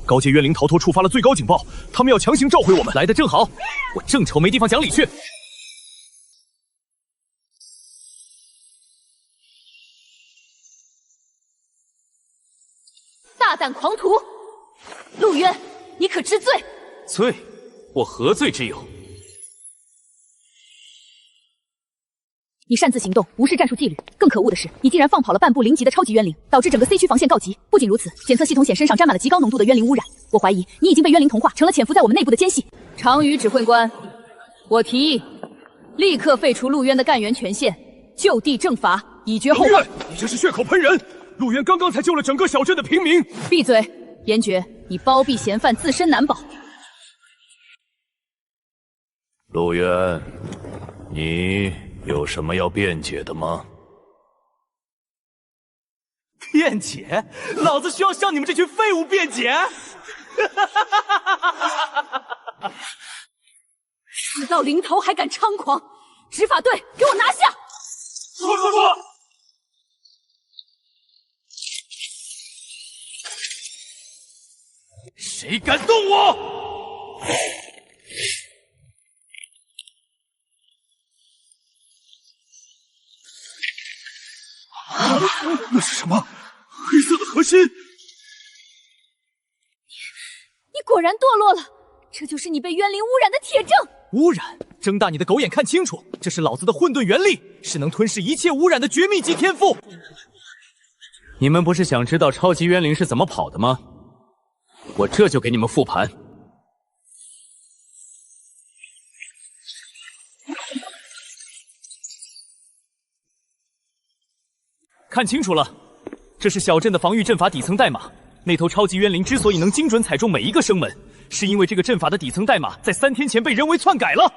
高阶冤灵逃脱触发了最高警报，他们要强行召回我们。来得正好，我正愁没地方讲理去。大胆狂徒，陆渊，你可知罪？罪？我何罪之有？你擅自行动，无视战术纪律。更可恶的是，你竟然放跑了半部0级的超级冤灵，导致整个 C 区防线告急。不仅如此，检测系统显身上沾满了极高浓度的冤灵污染。我怀疑你已经被冤灵同化，成了潜伏在我们内部的奸细。常宇指挥官，我提议立刻废除陆渊的干员权限，就地正法，以绝后患。你这是血口喷人！陆渊刚刚才救了整个小镇的平民。闭嘴，严爵，你包庇嫌犯，自身难保。陆渊，你有什么要辩解的吗？辩解？老子需要向你们这群废物辩解？死到临头还敢猖狂！执法队，给我拿下！说！谁敢动我？那是什么？黑色的核心！你果然堕落了，这就是你被冤灵污染的铁证。污染？睁大你的狗眼看清楚，这是老子的混沌元力，是能吞噬一切污染的绝密级天赋。你们不是想知道超级冤灵是怎么跑的吗？我这就给你们复盘。看清楚了，这是小镇的防御阵法底层代码。那头超级冤灵之所以能精准踩中每一个生门，是因为这个阵法的底层代码在3天前被人为篡改了。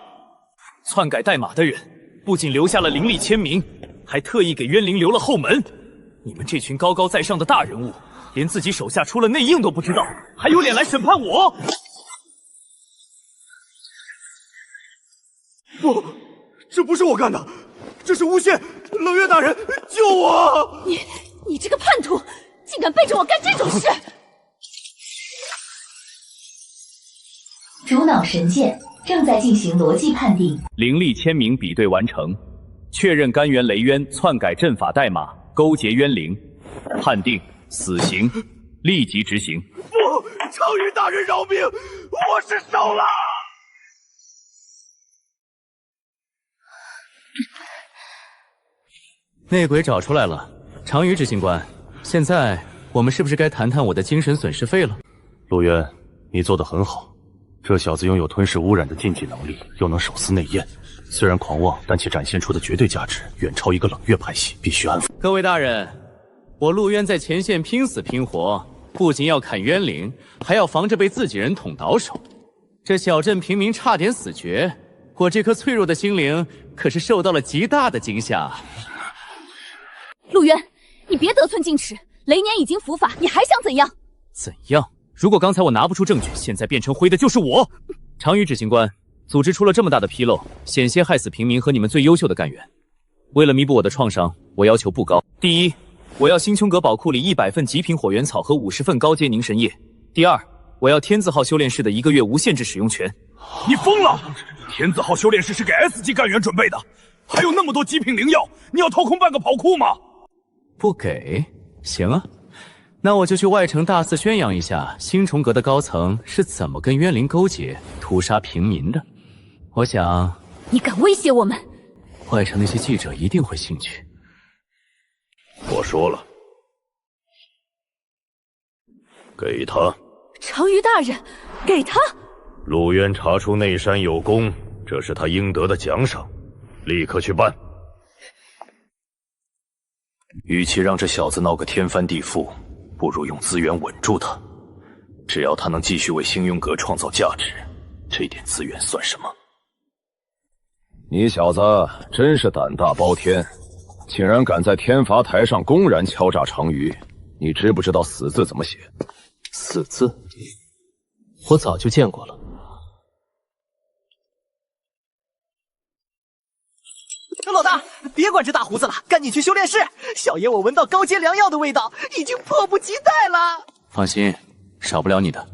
篡改代码的人不仅留下了灵力签名，还特意给冤灵留了后门。你们这群高高在上的大人物，连自己手下出了内应都不知道，还有脸来审判我？不，这不是我干的，这是诬陷！冷月大人，救我！你这个叛徒，竟敢背着我干这种事！主脑神剑正在进行逻辑判定，灵力签名比对完成，确认干员雷渊篡改阵法代码，勾结冤灵，判定死刑，立即执行。不，常宇大人饶命，我失手了。内鬼找出来了，常宇执行官，现在我们是不是该谈谈我的精神损失费了？陆渊，你做得很好，这小子拥有吞噬污染的禁忌能力，又能手撕内焰，虽然狂妄，但其展现出的绝对价值远超一个冷月派系，必须安抚。各位大人，我陆渊在前线拼死拼活，不仅要砍冤灵，还要防着被自己人捅倒手。这小镇平民差点死绝，我这颗脆弱的心灵可是受到了极大的惊吓。陆渊，你别得寸进尺，雷年已经伏法，你还想怎样？怎样？如果刚才我拿不出证据，现在变成灰的就是我。常宇执行官，组织出了这么大的纰漏，险些害死平民和你们最优秀的干员。为了弥补我的创伤，我要求不高。第一，我要星穹阁宝库里100份极品火元草和50份高阶凝神液。第二，我要天字号修炼室的1个月无限制使用权。你疯了！天字号修炼室是给 S 级干员准备的，还有那么多极品灵药，你要掏空半个宝库吗？不给？行啊，那我就去外城大肆宣扬一下星穹阁的高层是怎么跟渊灵勾结、屠杀平民的。我想，你敢威胁我们？外城那些记者一定会兴趣。我说了，给他。常于大人，给他。陆渊查出内山有功，这是他应得的奖赏，立刻去办。与其让这小子闹个天翻地覆，不如用资源稳住他。只要他能继续为星云阁创造价值，这点资源算什么？你小子真是胆大包天，竟然敢在天罚台上公然敲诈常于！你知不知道死字怎么写？死字，我早就见过了。老大，别管这大胡子了，赶紧去修炼室。小爷我闻到高阶良药的味道，已经迫不及待了。放心，少不了你的。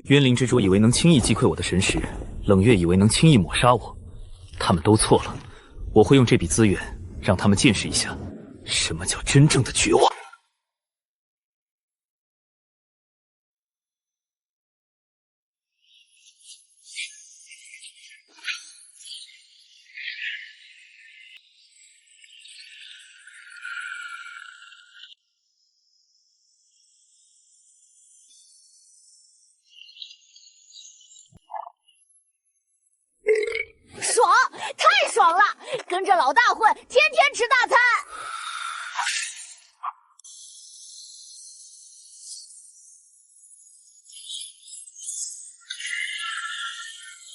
渊灵之主以为能轻易击溃我的神识，冷月以为能轻易抹杀我，他们都错了。我会用这笔资源让他们见识一下什么叫真正的绝望。爽，太爽了！跟着老大混，天天吃大餐。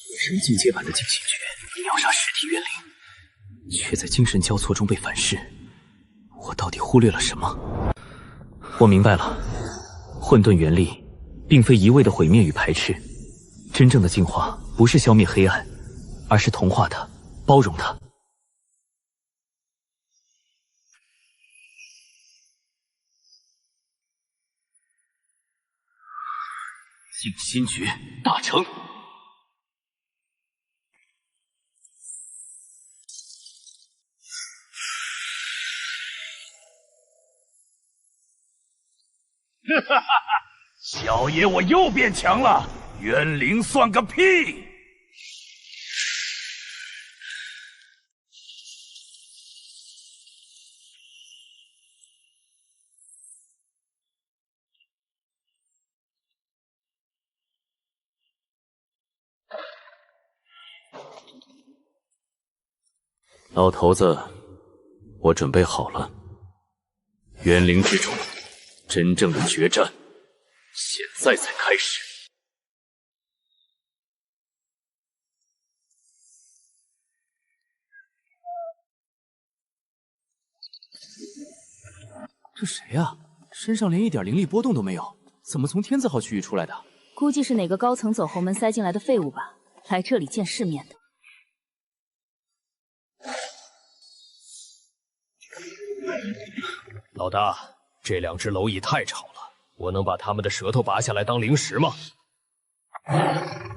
野生进阶版的惊心诀，秒杀实体渊灵，却在精神交错中被反噬。我到底忽略了什么？我明白了，混沌元力并非一味的毁灭与排斥，真正的进化不是消灭黑暗，而是同化它，包容它。静心诀大成。哈哈，小爷我又变强了，渊灵算个屁！老头子，我准备好了。渊灵之主，真正的决战，现在才开始。这谁呀？身上连一点灵力波动都没有，怎么从天字号区域出来的？估计是哪个高层走后门塞进来的废物吧，来这里见世面的。老大，这两只蝼蚁太吵了，我能把它们的舌头拔下来当零食吗？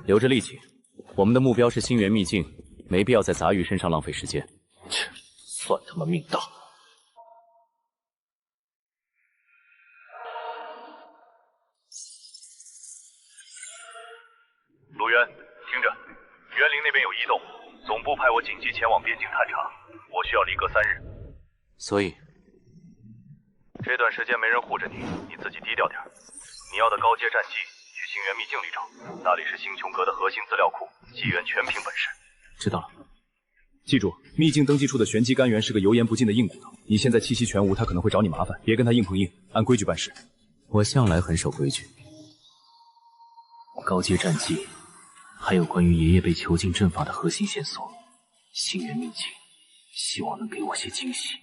留着力气，我们的目标是星元秘境，没必要在杂鱼身上浪费时间。切，算他们命大。陆渊，听着，园林那边有异动，总部派我紧急前往边境探查，我需要离阁3日。所以，这段时间没人护着你，你自己低调点。你要的高阶战绩，去星元秘境里找，那里是星穹阁的核心资料库，纪元全凭本事。知道了。记住，秘境登记处的玄机干员是个油盐不进的硬骨头，你现在气息全无，他可能会找你麻烦，别跟他硬碰硬，按规矩办事。我向来很守规矩。高阶战绩，还有关于爷爷被囚禁阵法的核心线索，星元秘境，希望能给我些惊喜。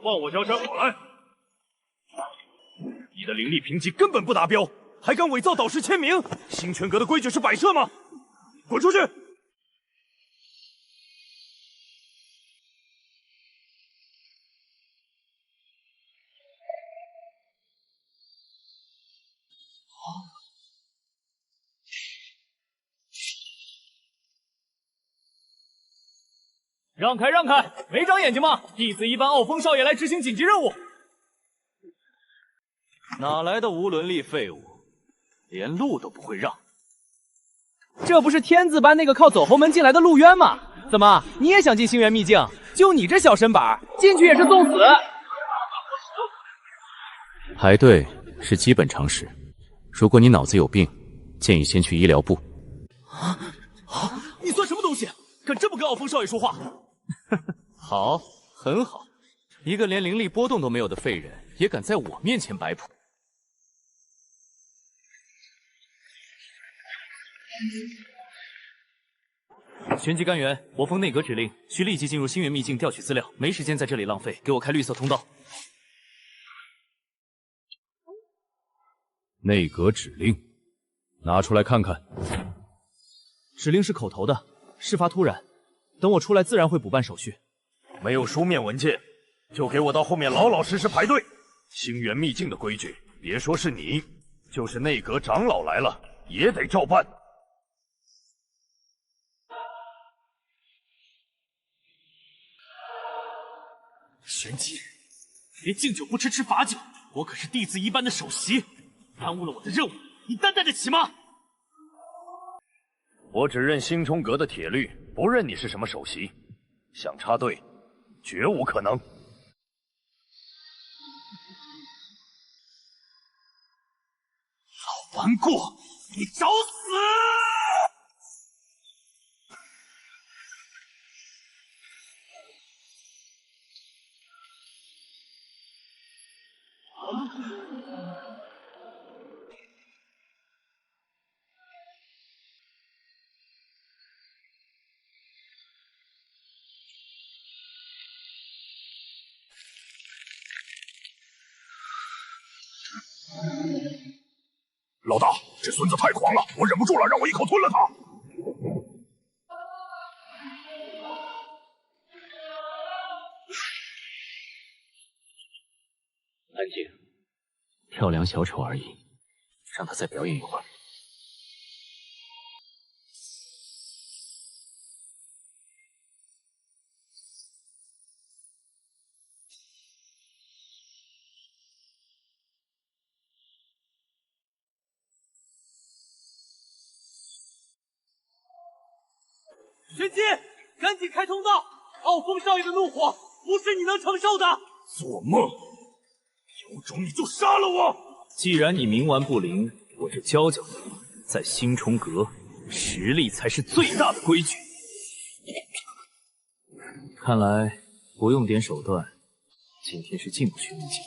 帮我交山口来！你的灵力评级根本不达标，还敢伪造导师签名！星泉阁的规矩是摆设吗？滚出去！让开让开，没长眼睛吗？弟子一班傲风少爷来执行紧急任务。哪来的无伦力废物，连路都不会让。这不是天字班那个靠走后门进来的陆渊吗？怎么你也想进星元秘境？就你这小身板，进去也是送死。排队是基本常识，如果你脑子有病，建议先去医疗部。你算什么东西？敢这么跟傲风少爷说话？好，很好，一个连灵力波动都没有的废人，也敢在我面前摆谱。旋即干员，我奉内阁指令，需立即进入星元秘境调取资料，没时间在这里浪费，给我开绿色通道。内阁指令，拿出来看看。指令是口头的，事发突然，等我出来自然会补办手续。没有书面文件，就给我到后面老老实实排队。星元秘境的规矩，别说是你，就是内阁长老来了，也得照办。玄机，别敬酒不吃吃罚酒，我可是弟子一班的首席，耽误了我的任务，你担待得起吗？我只认星冲阁的铁律，不认你是什么首席，想插队，绝无可能。老顽固，你找死！老大，这孙子太狂了，我忍不住了，让我一口吞了他。安静，跳梁小丑而已，让他再表演一会儿。玄机，赶紧开通道！傲风少爷的怒火不是你能承受的。做梦！有种你就杀了我！既然你冥顽不灵，我就教教你，在星冲阁，实力才是最大的规矩。看来不用点手段，今天是进不去秘境。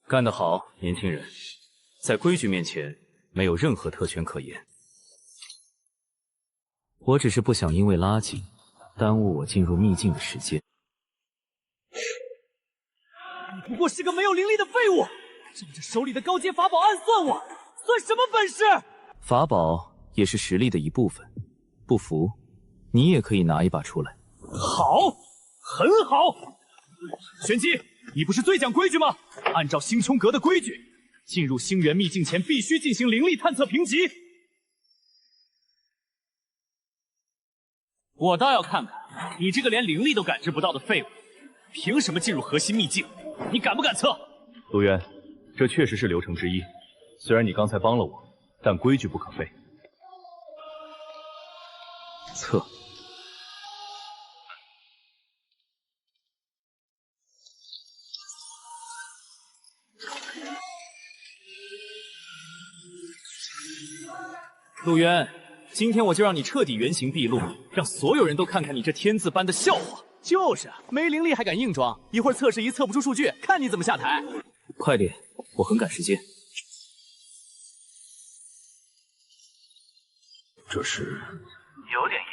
干得好，年轻人！在规矩面前，没有任何特权可言。我只是不想因为垃圾耽误我进入秘境的时间。你不过是个没有灵力的废物，仗着手里的高阶法宝暗算我，算什么本事？法宝也是实力的一部分，不服，你也可以拿一把出来。好，很好。玄机，你不是最讲规矩吗？按照星冲阁的规矩，进入星元秘境前必须进行灵力探测评级。我倒要看看你这个连灵力都感知不到的废物，凭什么进入核心秘境？你敢不敢测？陆渊，这确实是流程之一。虽然你刚才帮了我，但规矩不可废。测。陆渊，今天我就让你彻底原形毕露，让所有人都看看你这天字班的笑话。就是没灵力还敢硬装，一会儿测试仪测不出数据，看你怎么下台。快点，我很赶时间。这是有点意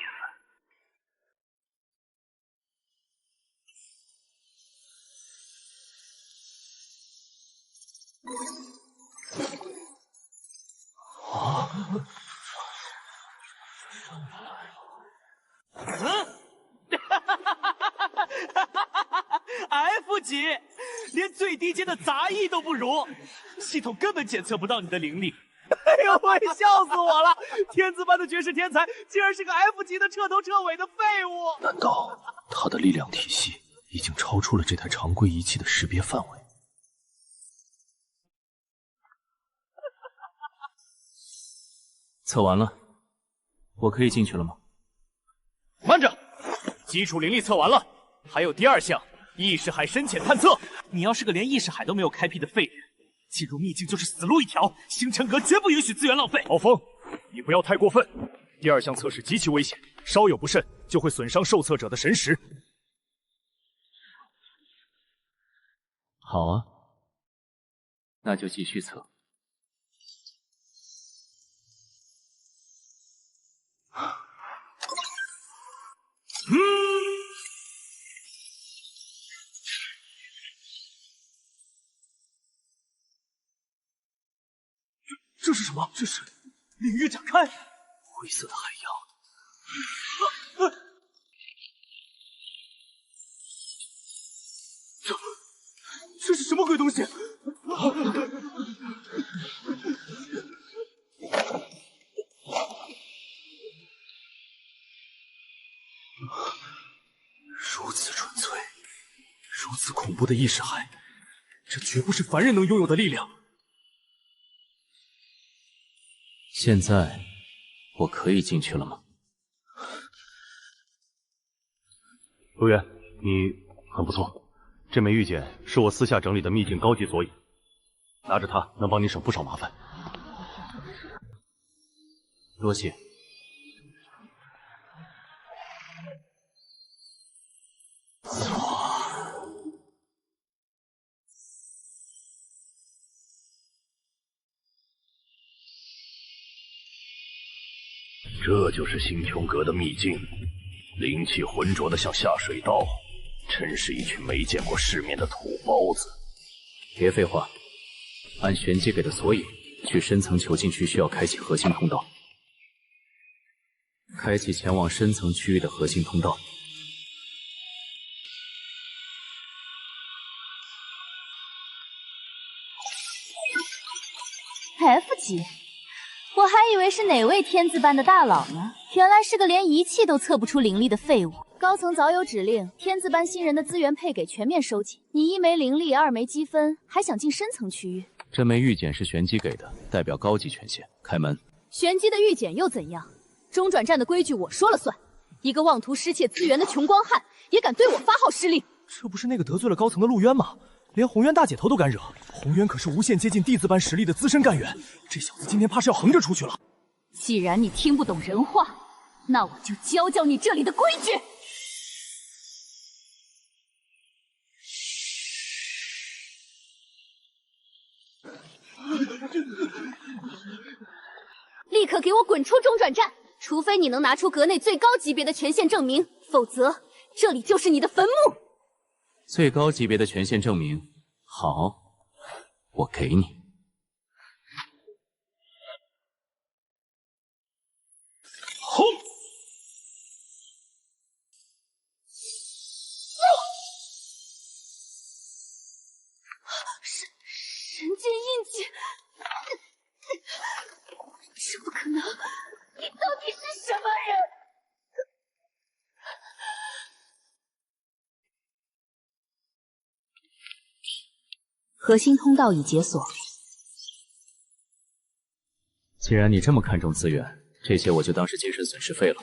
F 级，连最低阶的杂役都不如，系统根本检测不到你的灵力。哎呦喂，笑死我了！天字班的绝世天才，竟然是个 F 级的彻头彻尾的废物。难道他的力量体系已经超出了这台常规仪器的识别范围？测完了，我可以进去了吗？慢着，基础灵力测完了，还有第二项意识海深浅探测。你要是个连意识海都没有开辟的废人，进入秘境就是死路一条。星辰阁绝不允许资源浪费。傲风，你不要太过分。第二项测试极其危险，稍有不慎就会损伤受测者的神识。好啊，那就继续测。这是什么？这是领域展开，灰色的海洋。这是什么鬼东西？如此纯粹，如此恐怖的意识海，这绝不是凡人能拥有的力量。现在我可以进去了吗？陆渊，你很不错。这枚玉简是我私下整理的秘境高级索引，拿着它能帮你省不少麻烦。多谢。这就是星穹阁的秘境，灵气浑浊的像下水道，真是一群没见过世面的土包子。别废话，按玄机给的索引去深层囚禁区需要开启核心通道，开启前往深层区域的核心通道。F 级，我还以为是哪位天字班的大佬呢，原来是个连仪器都测不出灵力的废物。高层早有指令，天字班新人的资源配给全面收紧。你1枚灵力，2枚积分，还想进深层区域？这枚玉简是玄机给的，代表高级权限。开门。玄机的玉简又怎样？中转站的规矩我说了算。一个妄图失窃资源的穷光汉，也敢对我发号施令？这不是那个得罪了高层的陆渊吗？连红渊大姐头都敢惹。红渊可是无限接近弟子班实力的资深干员，这小子今天怕是要横着出去了。既然你听不懂人话，那我就教教你这里的规矩。立刻给我滚出中转站！除非你能拿出阁内最高级别的权限证明，否则这里就是你的坟墓。最高级别的权限证明，好，我给你。轰！神剑印记，这不可能！你到底是什么人？核心通道已解锁。既然你这么看重资源，这些我就当是精神损失费了。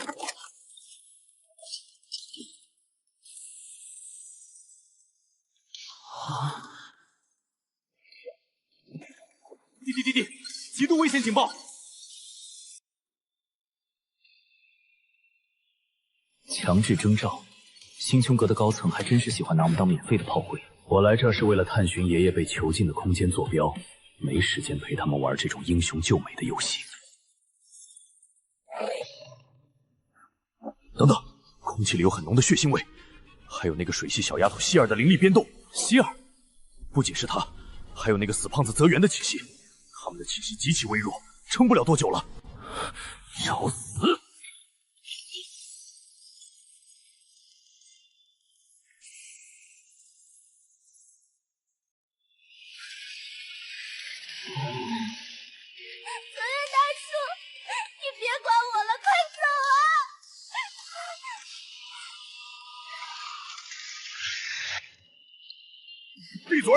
滴，极度危险警报！强制征召，星穹阁的高层还真是喜欢拿我们当免费的炮灰。我来这是为了探寻爷爷被囚禁的空间坐标，没时间陪他们玩这种英雄救美的游戏。等等，空气里有很浓的血腥味，还有那个水系小丫头希尔的灵力变动。希尔，不仅是她，还有那个死胖子泽源的气息，他们的气息极其微弱，撑不了多久了。找死！闭嘴！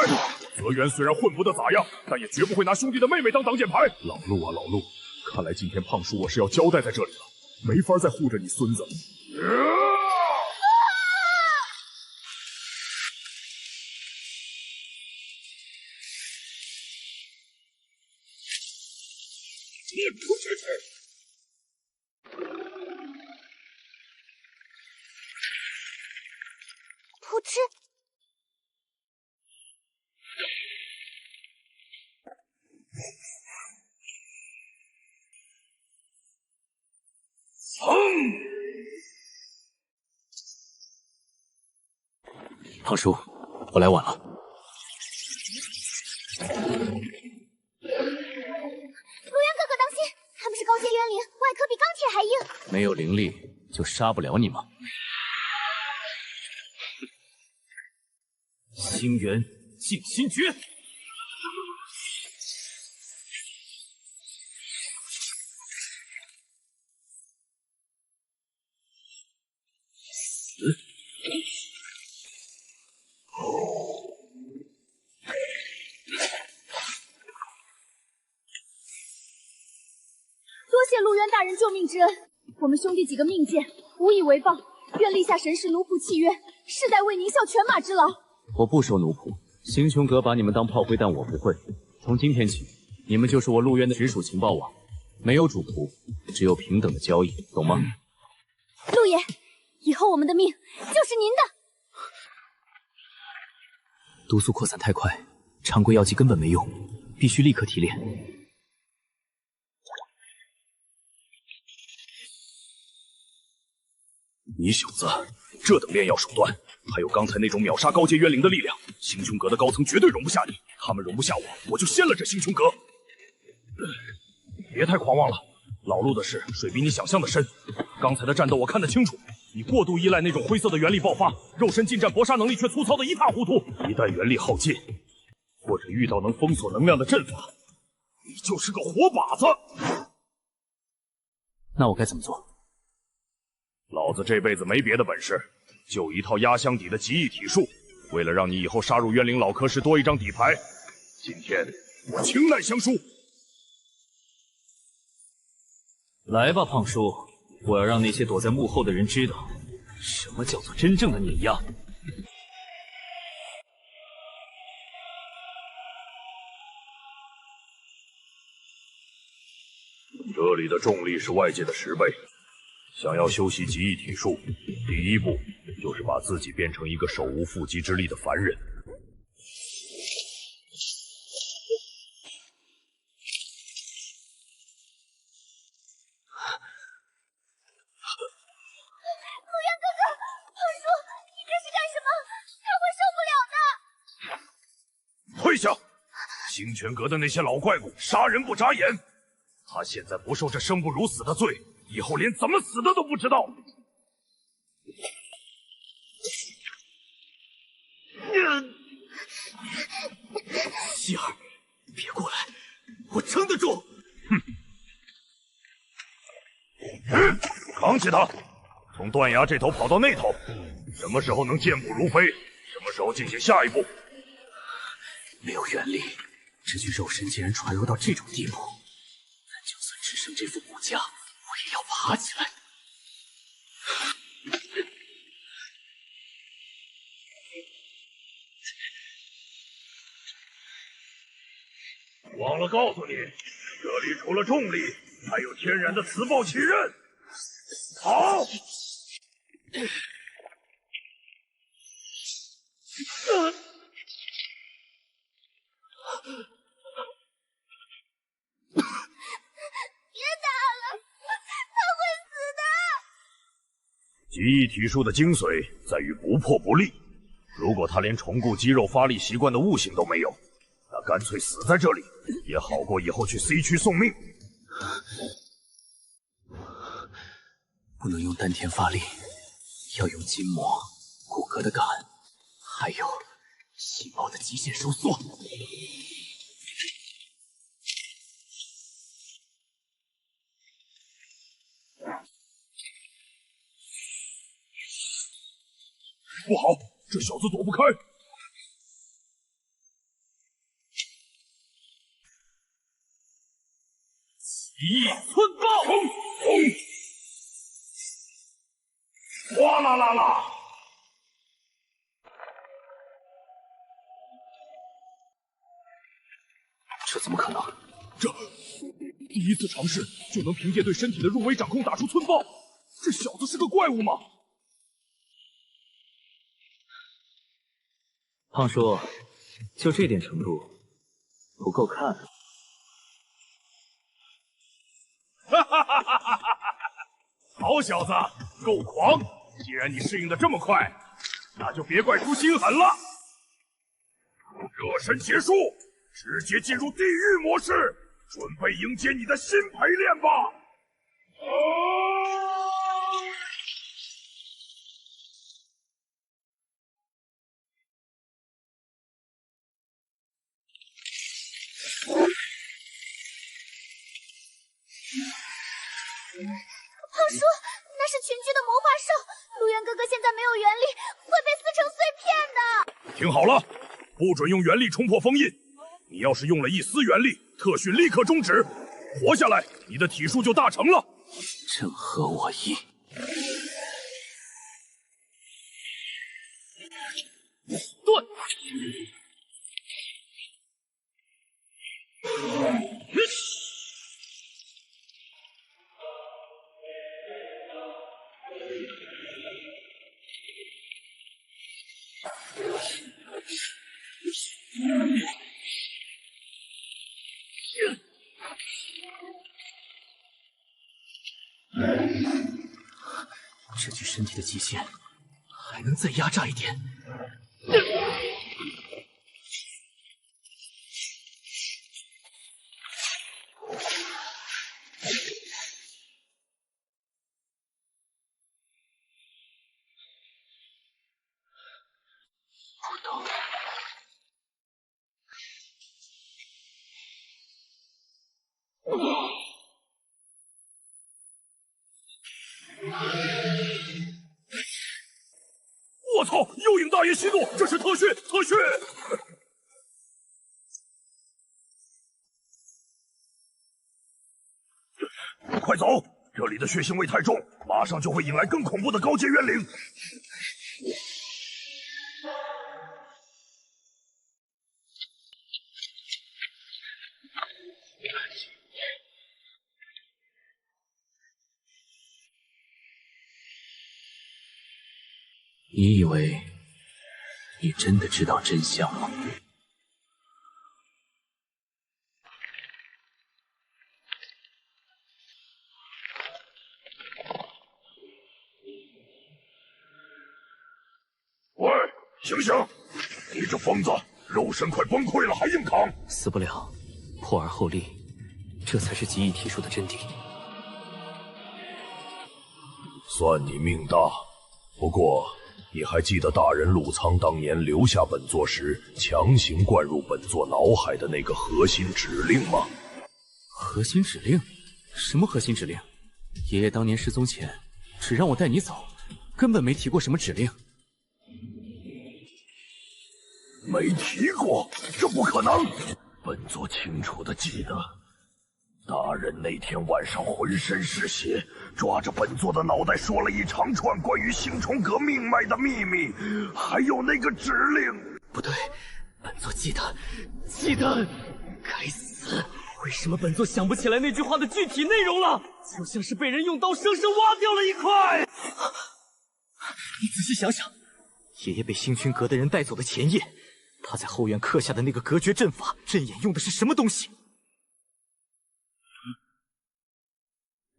泽源虽然混不得咋样，但也绝不会拿兄弟的妹妹当挡箭牌。老陆啊，老陆，看来今天胖叔我是要交代在这里了，没法再护着你孙子。出去！噗嗤！胖叔，我来晚了。陆渊哥哥，当心，他们是高阶渊灵，外壳比钢铁还硬。没有灵力就杀不了你吗？星元静心诀。多谢陆渊大人救命之恩，我们兄弟几个命贱，无以为报，愿立下神使奴仆契约，世代为您效犬马之劳。我不收奴仆，星穹阁把你们当炮灰，但我不会。从今天起，你们就是我陆渊的直属情报网，没有主仆，只有平等的交易，懂吗？陆爷，以后我们的命就是您的。毒素扩散太快，常规药剂根本没用，必须立刻提炼。你小子这等炼药手段，还有刚才那种秒杀高阶渊灵的力量，星穹阁的高层绝对容不下你。他们容不下我，我就掀了这星穹阁。别太狂妄了，老陆的事水比你想象的深。刚才的战斗我看得清楚，你过度依赖那种灰色的原力爆发，肉身近战搏杀能力却粗糙的一塌糊涂。一旦原力耗尽，或者遇到能封锁能量的阵法，你就是个活靶子。那我该怎么做？老子这辈子没别的本事，就一套压箱底的极意体术。为了让你以后杀入渊灵老科室多一张底牌，今天我倾难相疏。来吧，胖叔，我要让那些躲在幕后的人知道，什么叫做真正的碾压。这里的重力是外界的10倍。想要修习极意体术，第一步就是把自己变成一个手无缚鸡之力的凡人。陆渊哥哥，胖叔，你这是干什么？他会受不了的。退下！星泉阁的那些老怪物杀人不眨眼，他现在不受这生不如死的罪，以后连怎么死的都不知道。希儿，别过来，我撑得住。扛起他，从断崖这头跑到那头，什么时候能健步如飞，什么时候进行下一步。没有元力，这具肉身竟然传弱到这种地步。但就算只剩这副骨架，我也要爬起来。忘了告诉你，这里除了重力，还有天然的磁暴起刃。好。别打了，他会死的。极意体术的精髓在于不破不立。如果他连重固肌肉发力习惯的悟性都没有，那干脆死在这里，也好过以后去 C 区送命。不能用丹田发力，要用筋膜、骨骼的感，还有细胞的极限收缩。不好，这小子躲不开。极意寸爆！哗啦啦啦！这怎么可能？这第一次尝试就能凭借对身体的入微掌控打出寸爆，这小子是个怪物吗？胖叔，就这点程度，不够看。哈哈哈哈哈！好小子，够狂！既然你适应的这么快，那就别怪出心狠了。热身结束，直接进入地狱模式，准备迎接你的新陪练吧！胖叔，那是群居的魔化兽，陆渊哥哥现在没有元力，会被撕成碎片的。听好了，不准用元力冲破封印。你要是用了一丝元力，特训立刻终止。活下来，你的体术就大成了。正合我意。对。这具身体的极限还能再压榨一点。不动。我操！幽影大爷息怒，这是特训，特训！快走，这里的血腥味太重，马上就会引来更恐怖的高阶冤灵。你以为你真的知道真相吗？喂，醒醒！你这疯子，肉身快崩溃了还硬扛！死不了，破而后立，这才是极意体术的真谛。算你命大，不过你还记得大人陆苍当年留下本座时强行灌入本座脑海的那个核心指令吗？核心指令？什么核心指令？爷爷当年失踪前只让我带你走，根本没提过什么指令。没提过，这不可能。本座清楚的记得，大人那天晚上浑身是血，抓着本座的脑袋说了一长串关于星虫阁命脉的秘密，还有那个指令。不对，本座记得，该死！为什么本座想不起来那句话的具体内容了？就像是被人用刀生生挖掉了一块。你仔细想想，爷爷被星群阁的人带走的前夜，他在后院刻下的那个隔绝阵法，阵眼用的是什么东西？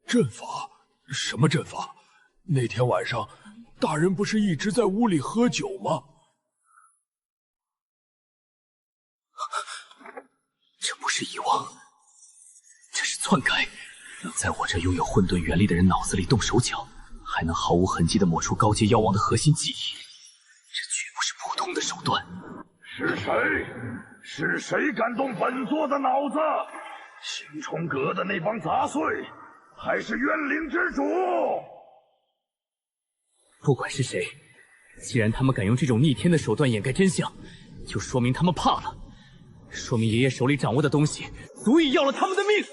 阵法？什么阵法？那天晚上，大人不是一直在屋里喝酒吗？这不是遗忘，这是篡改，让在我这拥有混沌元力的人脑子里动手脚，还能毫无痕迹地抹除高阶妖王的核心记忆。这绝不是普通的手段。是谁？是谁敢动本座的脑子？星虫阁的那帮杂碎，还是冤灵之主？不管是谁，既然他们敢用这种逆天的手段掩盖真相，就说明他们怕了，说明爷爷手里掌握的东西足以要了他们的命。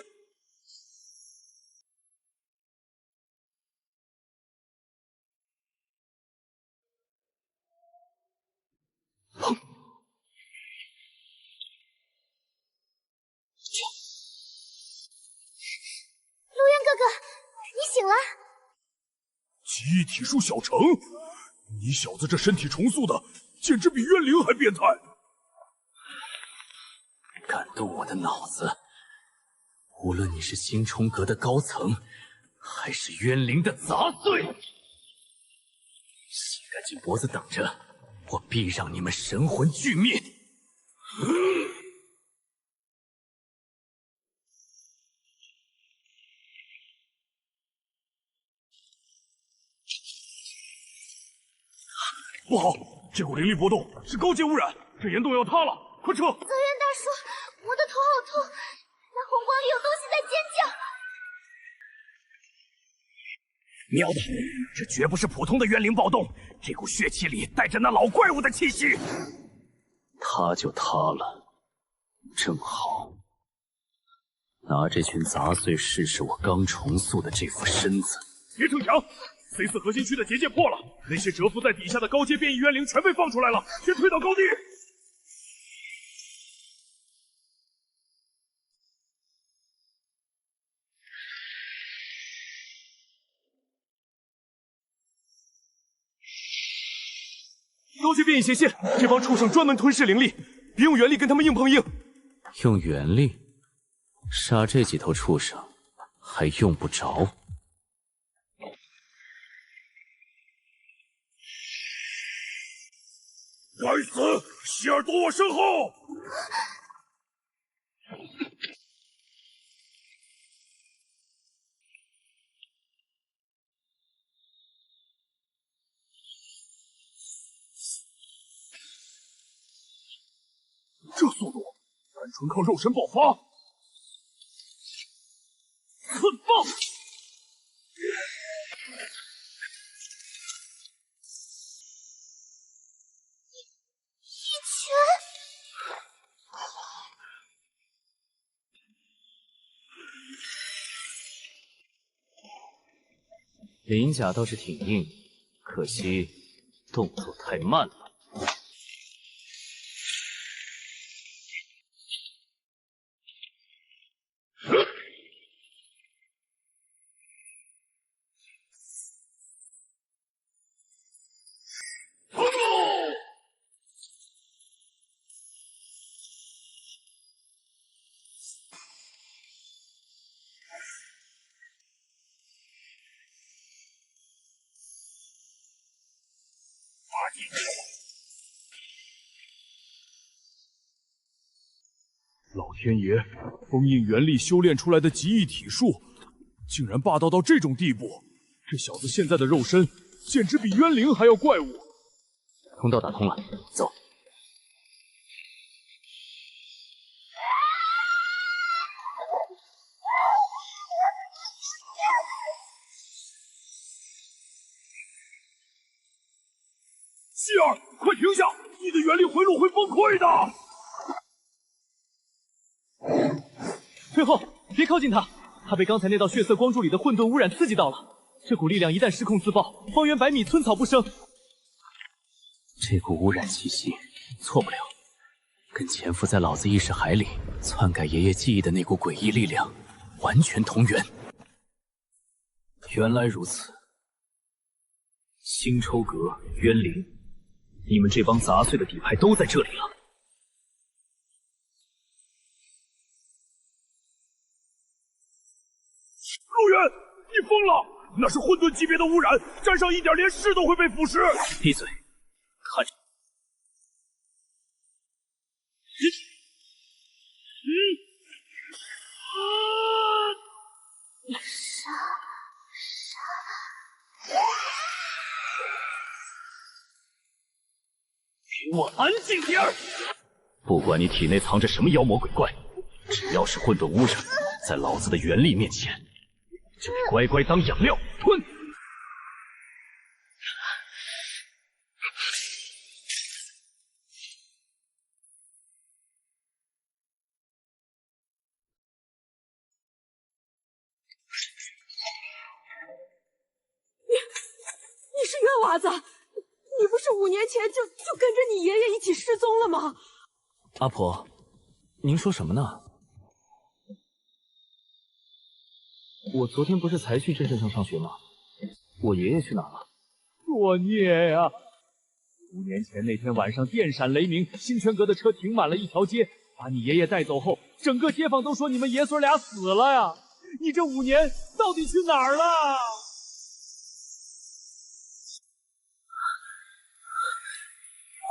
陆渊哥哥，你醒了。记忆体术小成，你小子这身体重塑的，简直比冤灵还变态。敢动我的脑子，无论你是星冲阁的高层，还是冤灵的杂碎，洗干净脖子等着，我必让你们神魂俱灭。不好，这股灵力波动是高阶污染，这岩洞要塌了，快撤！泽源大叔，我的头好痛，那红光里有东西在尖叫。喵的，这绝不是普通的冤灵暴动，这股血气里带着那老怪物的气息。塌就塌了，正好拿这群杂碎试试我刚重塑的这副身子。别逞强！ C4 核心区的结界破了，那些蛰伏在底下的高阶变异冤灵全被放出来了，先推到高地。高阶变异斜线，这帮畜生专门吞噬灵力，别用元力跟他们硬碰硬。用元力杀这几头畜生，还用不着。 该死！希尔躲我身后！这速度，单纯靠肉身爆发！寸爆！ 鳞甲倒是挺硬，可惜动作太慢了。老天爷，封印元力修炼出来的极异体术，竟然霸道到这种地步！这小子现在的肉身，简直比冤灵还要怪物。通道打通了，走。希尔，快停下！你的原力回路会崩溃的。退后，别靠近他，他被刚才那道血色光柱里的混沌污染刺激到了。这股力量一旦失控自爆，方圆100米寸草不生。这股污染气息，错不了，跟潜伏在老子意识海里、篡改爷爷记忆的那股诡异力量完全同源。原来如此，星抽阁、渊灵，你们这帮杂碎的底牌都在这里了。陆渊，你疯了！那是混沌级别的污染，沾上一点连尸都会被腐蚀。闭嘴，看着。给我安静点儿！不管你体内藏着什么妖魔鬼怪，只要是混沌污染，在老子的元力面前，就乖乖当养料吞。你是冤娃子，你不是5年前就跟着你爷爷一起失踪了吗？阿婆，您说什么呢？我昨天不是才去镇上上学吗？我爷爷去哪了？作孽呀！5年前那天晚上，电闪雷鸣，星泉阁的车停满了一条街，把你爷爷带走后，整个街坊都说你们爷孙俩死了呀！你这5年到底去哪儿了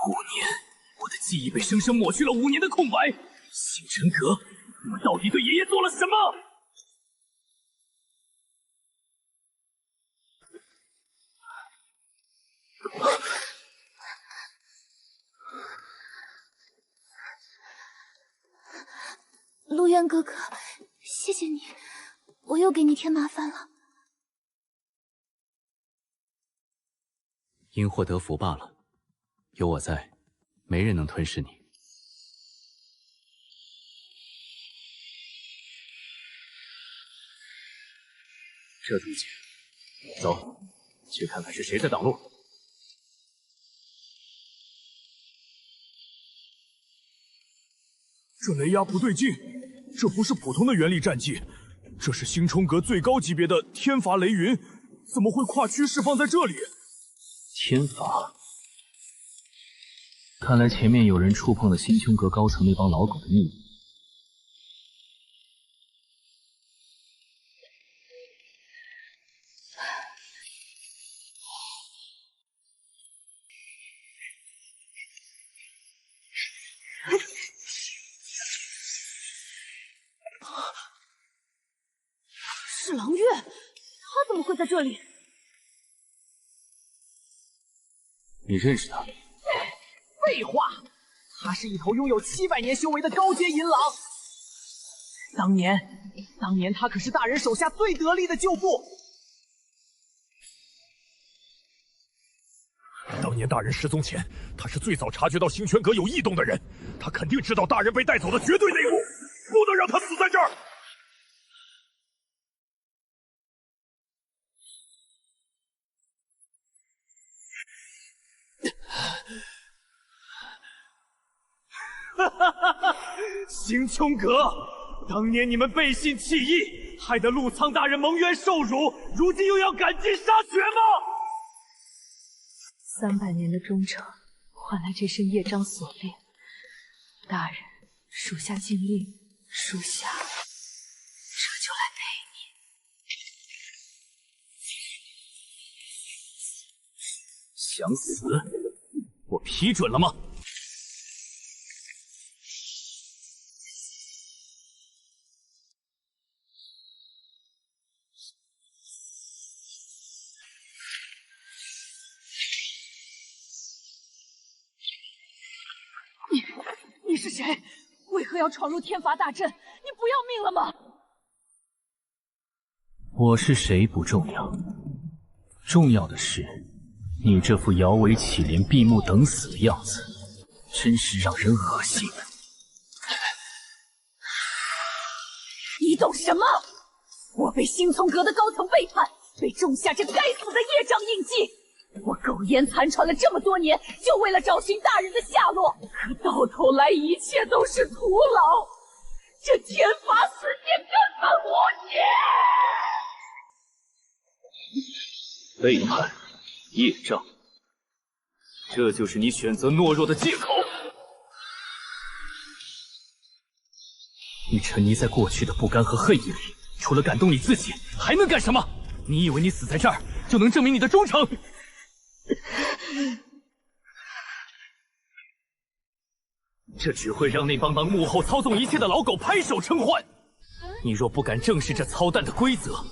？5年，我的记忆被生生抹去了5年的空白。星辰阁，你们到底对爷爷做了什么？陆渊哥哥，谢谢你，我又给你添麻烦了。因祸得福罢了，有我在，没人能吞噬你。这东西，走，去看看是谁在挡路。这雷压不对劲，这不是普通的元力战技，这是星冲阁最高级别的天罚雷云，怎么会跨区释放在这里？天罚，看来前面有人触碰了星穹阁高层那帮老狗的秘密。是狼月，他怎么会在这里？你认识他？废话，他是一头拥有700年修为的高阶银狼。当年他可是大人手下最得力的旧部。当年大人失踪前，他是最早察觉到星泉阁有异动的人，他肯定知道大人被带走的绝对内幕，不能让他死在这儿。星穹阁，当年你们背信弃义，害得陆苍大人蒙冤受辱，如今又要赶尽杀绝吗？300年的忠诚，换来这身业障锁链。大人，属下尽力，属下这就来陪你。想死？我批准了吗？你是谁？为何要闯入天罚大阵？你不要命了吗？我是谁不重要，重要的是你这副摇尾乞怜、闭目等死的样子。真是让人恶心。你懂什么？我被星穹阁的高层背叛，被种下这该死的业障印记。我苟延残喘了这么多年，就为了找寻大人的下落，可到头来一切都是徒劳。这天罚死界根本无解。背叛，业障，这就是你选择懦弱的借口。你沉溺在过去的不甘和恨意里，除了感动你自己，还能干什么？你以为你死在这儿就能证明你的忠诚？这只会让那帮幕后操纵一切的老狗拍手称欢。你若不敢正视这操蛋的规则，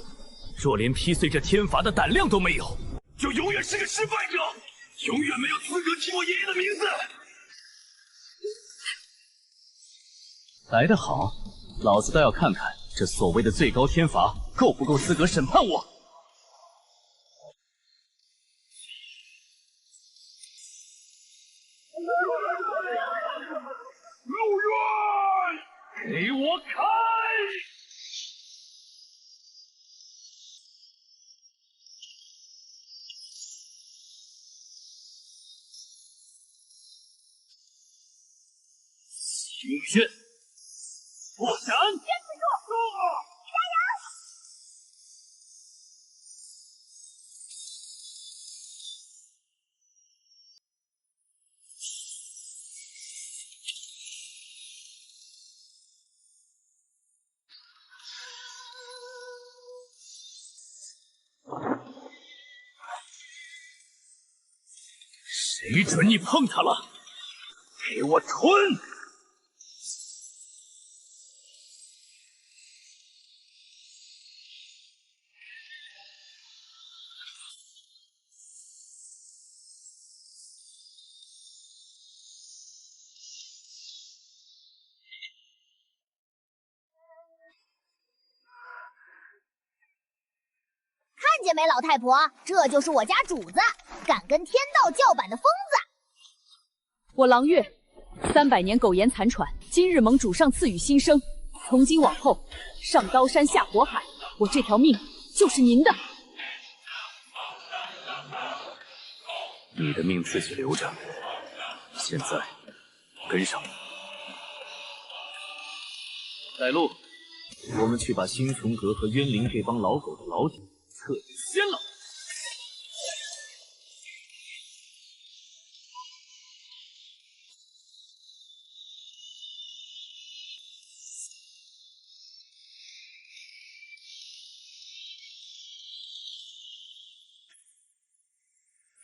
若连劈碎这天罚的胆量都没有，就永远是个失败者，永远没有资格提我爷爷的名字。来得好，老子倒要看看这所谓的最高天罚够不够资格审判我。陆渊，给我开！请愿，不斩！坚持住！加油！谁准你碰他了？给我吞！看见没，老太婆，这就是我家主子，敢跟天道叫板的疯子。我郎月300年苟延残喘，今日蒙主上赐予新生。从今往后，上刀山下火海，我这条命就是您的。你的命自己留着，现在跟上。带路，我们去把星穹阁和渊灵这帮老狗的牢底彻底掀了。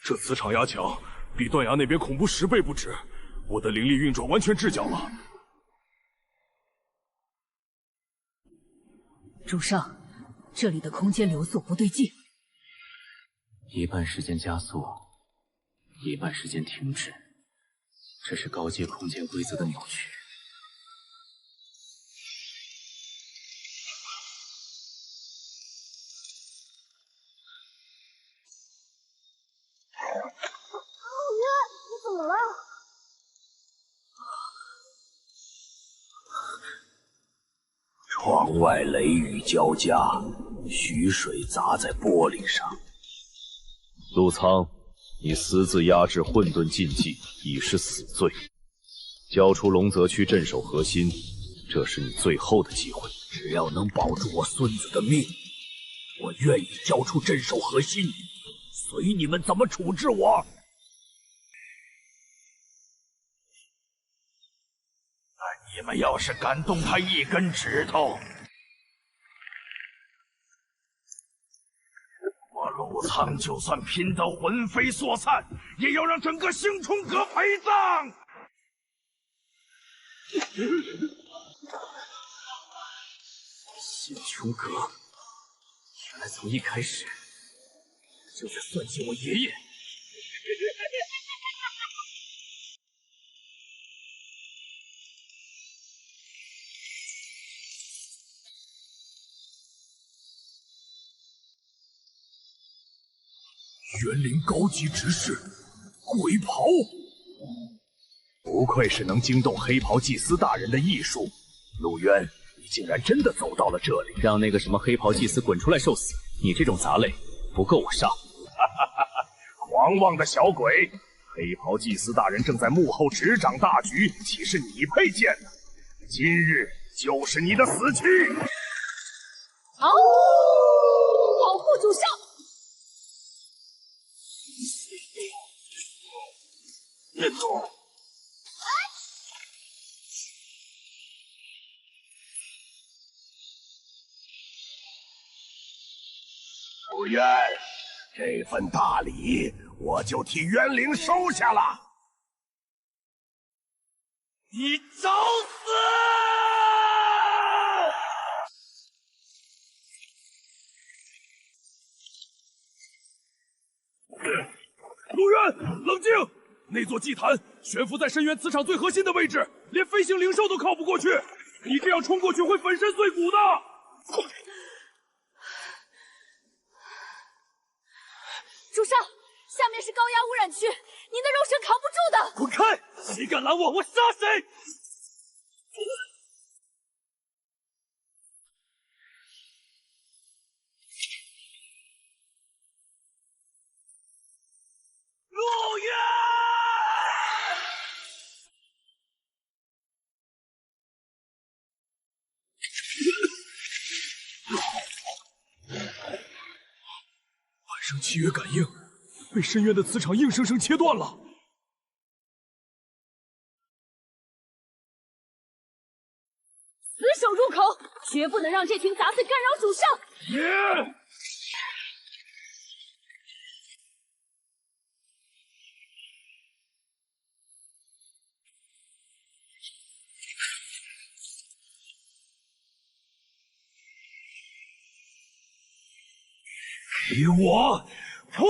这磁场压强，比断崖那边恐怖10倍不止。我的灵力运转完全滞缴了。主上，这里的空间流速不对劲，一半时间加速，一半时间停止，这是高阶空间规则的扭曲。陆渊，你怎么了？窗外雷雨交加，雨水砸在玻璃上。陆苍，你私自压制混沌禁忌，已是死罪。交出龙泽区镇守核心，这是你最后的机会。只要能保住我孙子的命，我愿意交出镇守核心，随你们怎么处置我。你们要是敢动他一根指头，我陆苍就算拼得魂飞魄散，也要让整个星穹阁陪葬。星穹阁，原来从一开始就在算计我爷爷。园林高级执事，鬼袍。不愧是能惊动黑袍祭司大人的异术，陆渊，你竟然真的走到了这里！让那个什么黑袍祭司滚出来受死！你这种杂类不够我杀！狂妄的小鬼！黑袍祭司大人正在幕后执掌大局，岂是你配见呢？今日就是你的死期！嗷！保护主上！陆渊，这份大礼我就替渊灵收下了。你找死！陆渊，冷静！那座祭坛悬浮在深渊磁场最核心的位置，连飞行灵兽都靠不过去。你这样冲过去会粉身碎骨的。主上，下面是高压污染区，您的肉身扛不住的。滚开！谁敢拦我，我杀谁！陆渊！晚上契约感应被深渊的磁场硬生生切断了。死守入口，绝不能让这群杂碎干扰主上。给我破！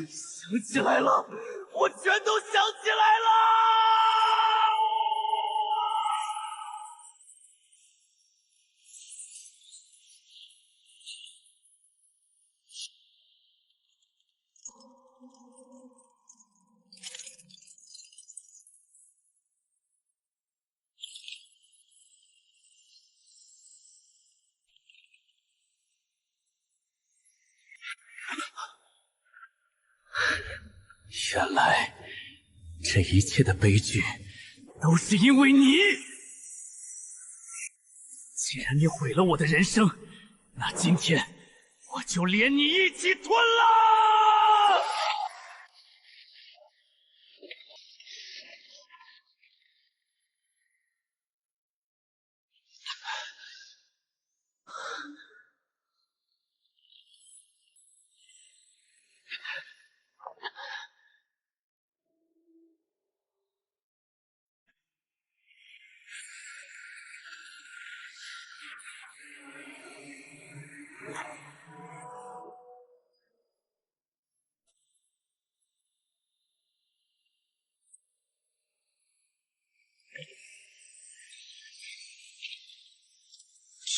想起来了，我全都想起来了。原来，这一切的悲剧都是因为你。既然你毁了我的人生，那今天我就连你一起吞了！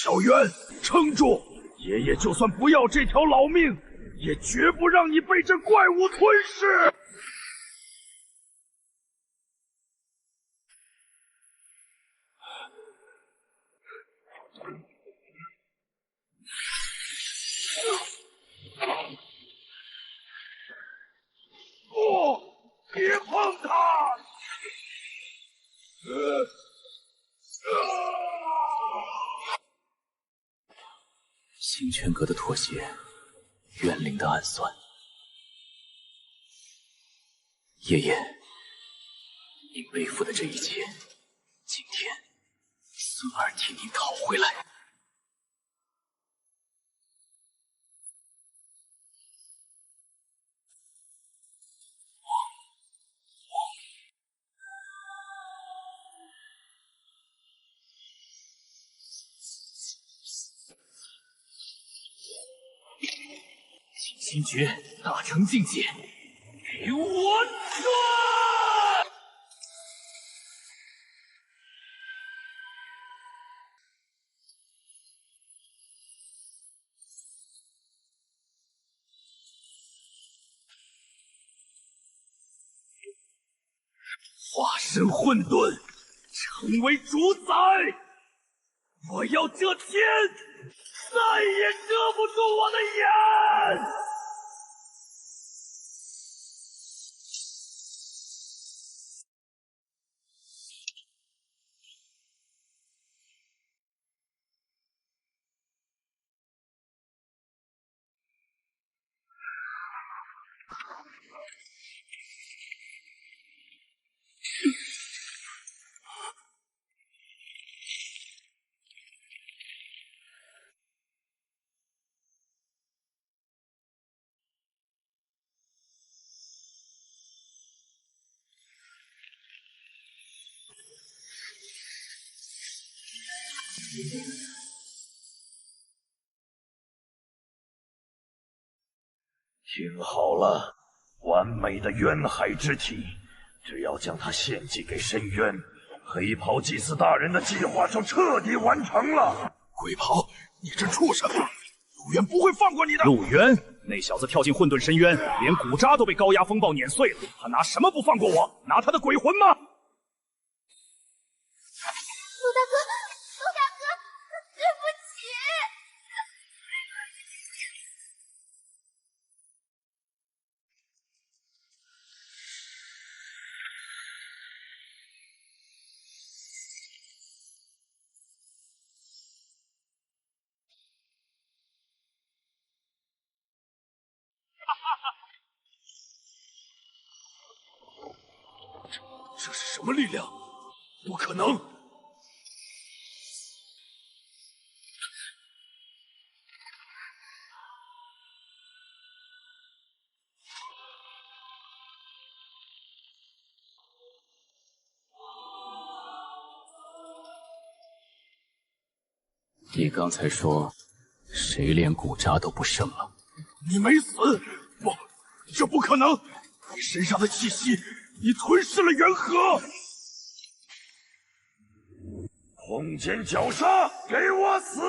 小渊，撑住！爷爷就算不要这条老命，也绝不让你被这怪物吞噬！不，别碰它！星泉阁的妥协，渊灵的暗算。爷爷，您背负的这一切，今天孙儿替您讨回来。静心诀，大成境界，给我转！化身混沌，成为主宰！我要这天再也遮不住我的眼！听好了，完美的渊海之体，只要将它献祭给深渊，黑袍祭司大人的计划就彻底完成了。鬼袍，你这畜生！陆渊不会放过你的。陆渊，那小子跳进混沌深渊，连骨渣都被高压风暴碾碎了，他拿什么不放过我？拿他的鬼魂吗？陆大哥，陆大哥，对不起。这是什么力量？不可能！你刚才说谁连骨渣都不剩了？你没死！不，这不可能！你身上的气息，你吞噬了元河！空间绞杀，给我死！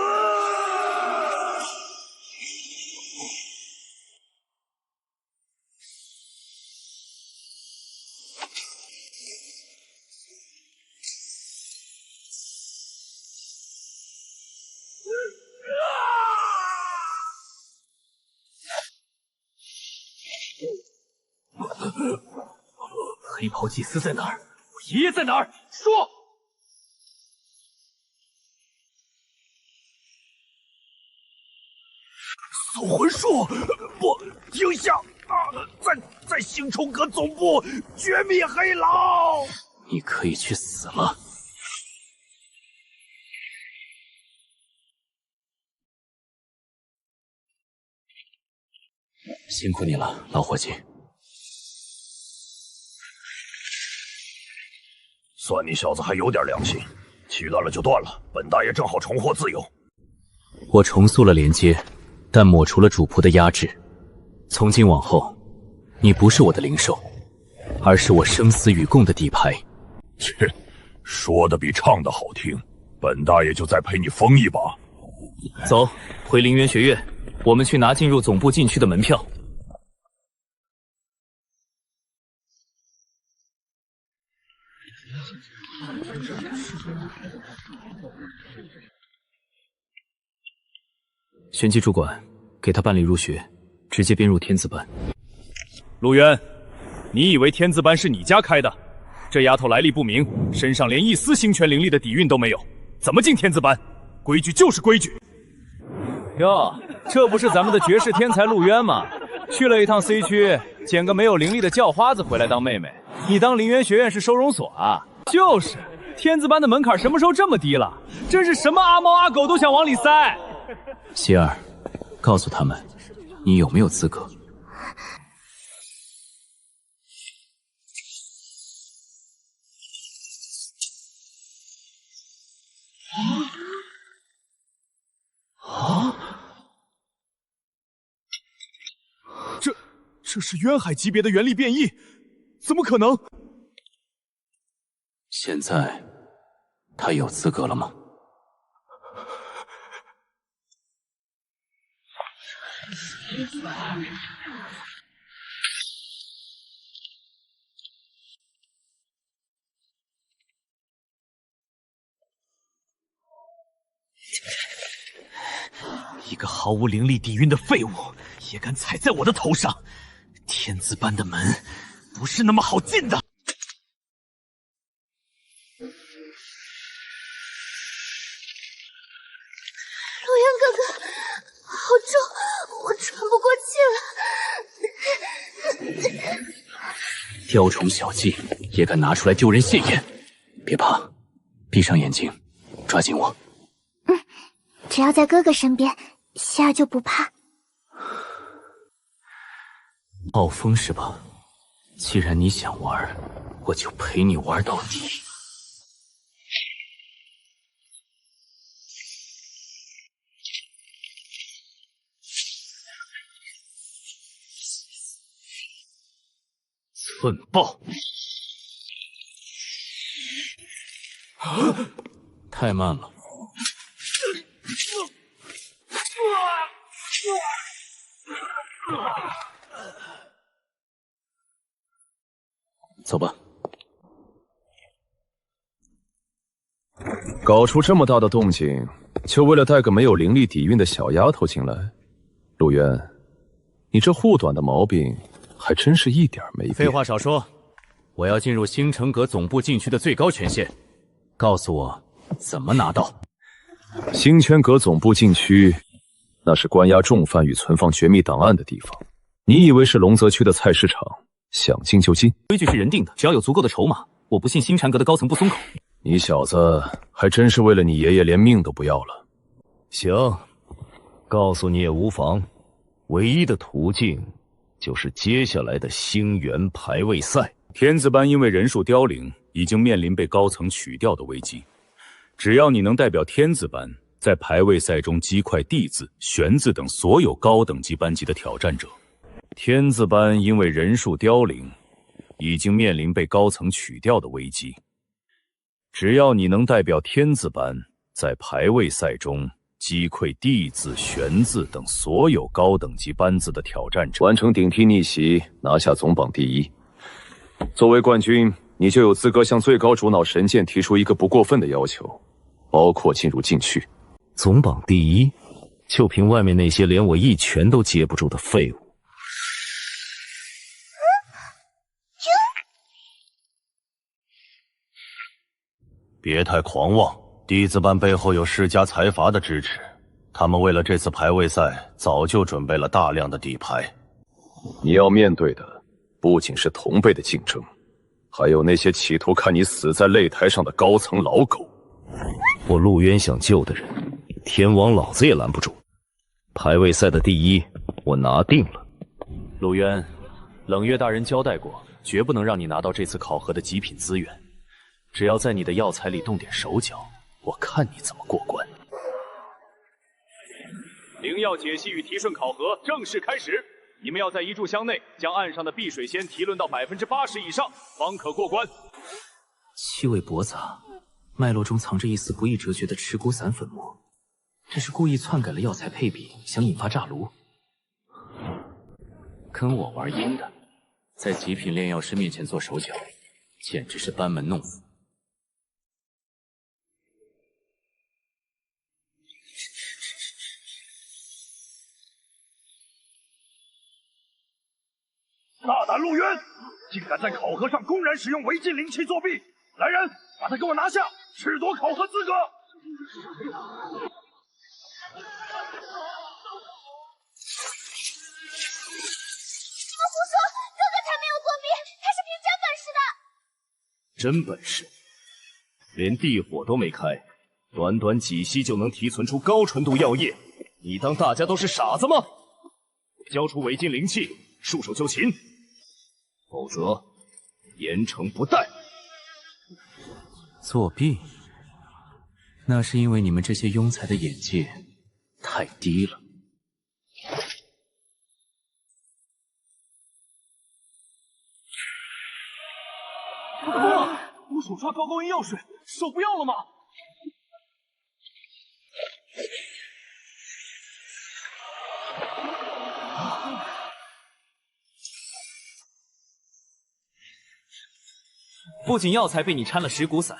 黑袍祭司在哪儿？我爷爷在哪儿？说！搜魂术，不，停下！在星冲阁总部绝灭黑狼！你可以去死了！辛苦你了，老伙计。算你小子还有点良心，气断了就断了，本大爷正好重获自由。我重塑了连接，但抹除了主仆的压制。从今往后，你不是我的灵兽，而是我生死与共的底牌。切，说的比唱的好听，本大爷就再陪你疯一把。走，回灵元学院，我们去拿进入总部禁区的门票。玄机主管，给他办理入学，直接编入天字班。陆渊，你以为天字班是你家开的？这丫头来历不明，身上连一丝星泉灵力的底蕴都没有，怎么进天字班？规矩就是规矩。哟，这不是咱们的绝世天才陆渊吗？去了一趟 C 区，捡个没有灵力的叫花子回来当妹妹，你当灵元学院是收容所啊？就是，天字班的门槛什么时候这么低了？真是什么阿猫阿狗都想往里塞。希儿，告诉他们，你有没有资格？这是渊海级别的元力变异，怎么可能？现在他有资格了吗？一个毫无灵力底蕴的废物，也敢踩在我的头上！天字班的门不是那么好进的。陆渊哥哥，好重，我喘不过气了。雕虫小技也敢拿出来丢人现眼？别怕，闭上眼睛，抓紧我。只要在哥哥身边，希儿就不怕。暴风是吧？既然你想玩，我就陪你玩到底。寸爆！太慢了。走吧。搞出这么大的动静，就为了带个没有灵力底蕴的小丫头进来？陆渊，你这护短的毛病还真是一点没变。废话少说，我要进入星辰阁总部禁区的最高权限，告诉我怎么拿到。星圈阁总部禁区，那是关押重犯与存放绝密档案的地方。你以为是龙泽区的菜市场，想进就进？规矩是人定的，只要有足够的筹码，我不信星禅阁的高层不松口。你小子还真是为了你爷爷连命都不要了。行，告诉你也无妨。唯一的途径就是接下来的星元排位赛。天字班因为人数凋零，已经面临被高层取掉的危机。只要你能代表天字班在排位赛中击溃地字、玄字等所有高等级班级的挑战者，天字班因为人数凋零，已经面临被高层取掉的危机。只要你能代表天字班在排位赛中击溃地字、玄字等所有高等级班子的挑战者，完成顶替逆袭，拿下总榜第一。作为冠军，你就有资格向最高主脑神剑提出一个不过分的要求，包括进入禁区。总榜第一，就凭外面那些连我一拳都接不住的废物。别太狂妄，地字班背后有世家财阀的支持，他们为了这次排位赛早就准备了大量的底牌。你要面对的不仅是同辈的竞争，还有那些企图看你死在擂台上的高层老狗。我陆渊想救的人，天王老子也拦不住。排位赛的第一，我拿定了。陆渊，冷月大人交代过，绝不能让你拿到这次考核的极品资源。只要在你的药材里动点手脚，我看你怎么过关。灵药解析与提顺考核正式开始，你们要在一炷香内将岸上的碧水仙提论到80%以上，方可过关。七味薄杂，脉络中藏着一丝不易折绝的持骨散粉末，这是故意篡改了药材配比，想引发炸炉。跟我玩阴的，在极品炼药师面前做手脚，简直是班门弄斧。大胆陆渊，竟敢在考核上公然使用违禁灵气作弊！来人，把他给我拿下，褫夺考核资格！你们胡说！真本事，连地火都没开，短短几息就能提存出高纯度药液，你当大家都是傻子吗？交出违禁灵器，束手就擒，否则严惩不贷。作弊？那是因为你们这些庸才的眼界太低了。我手刷高高音药水，手不要了吗？不仅药材被你掺了石骨散，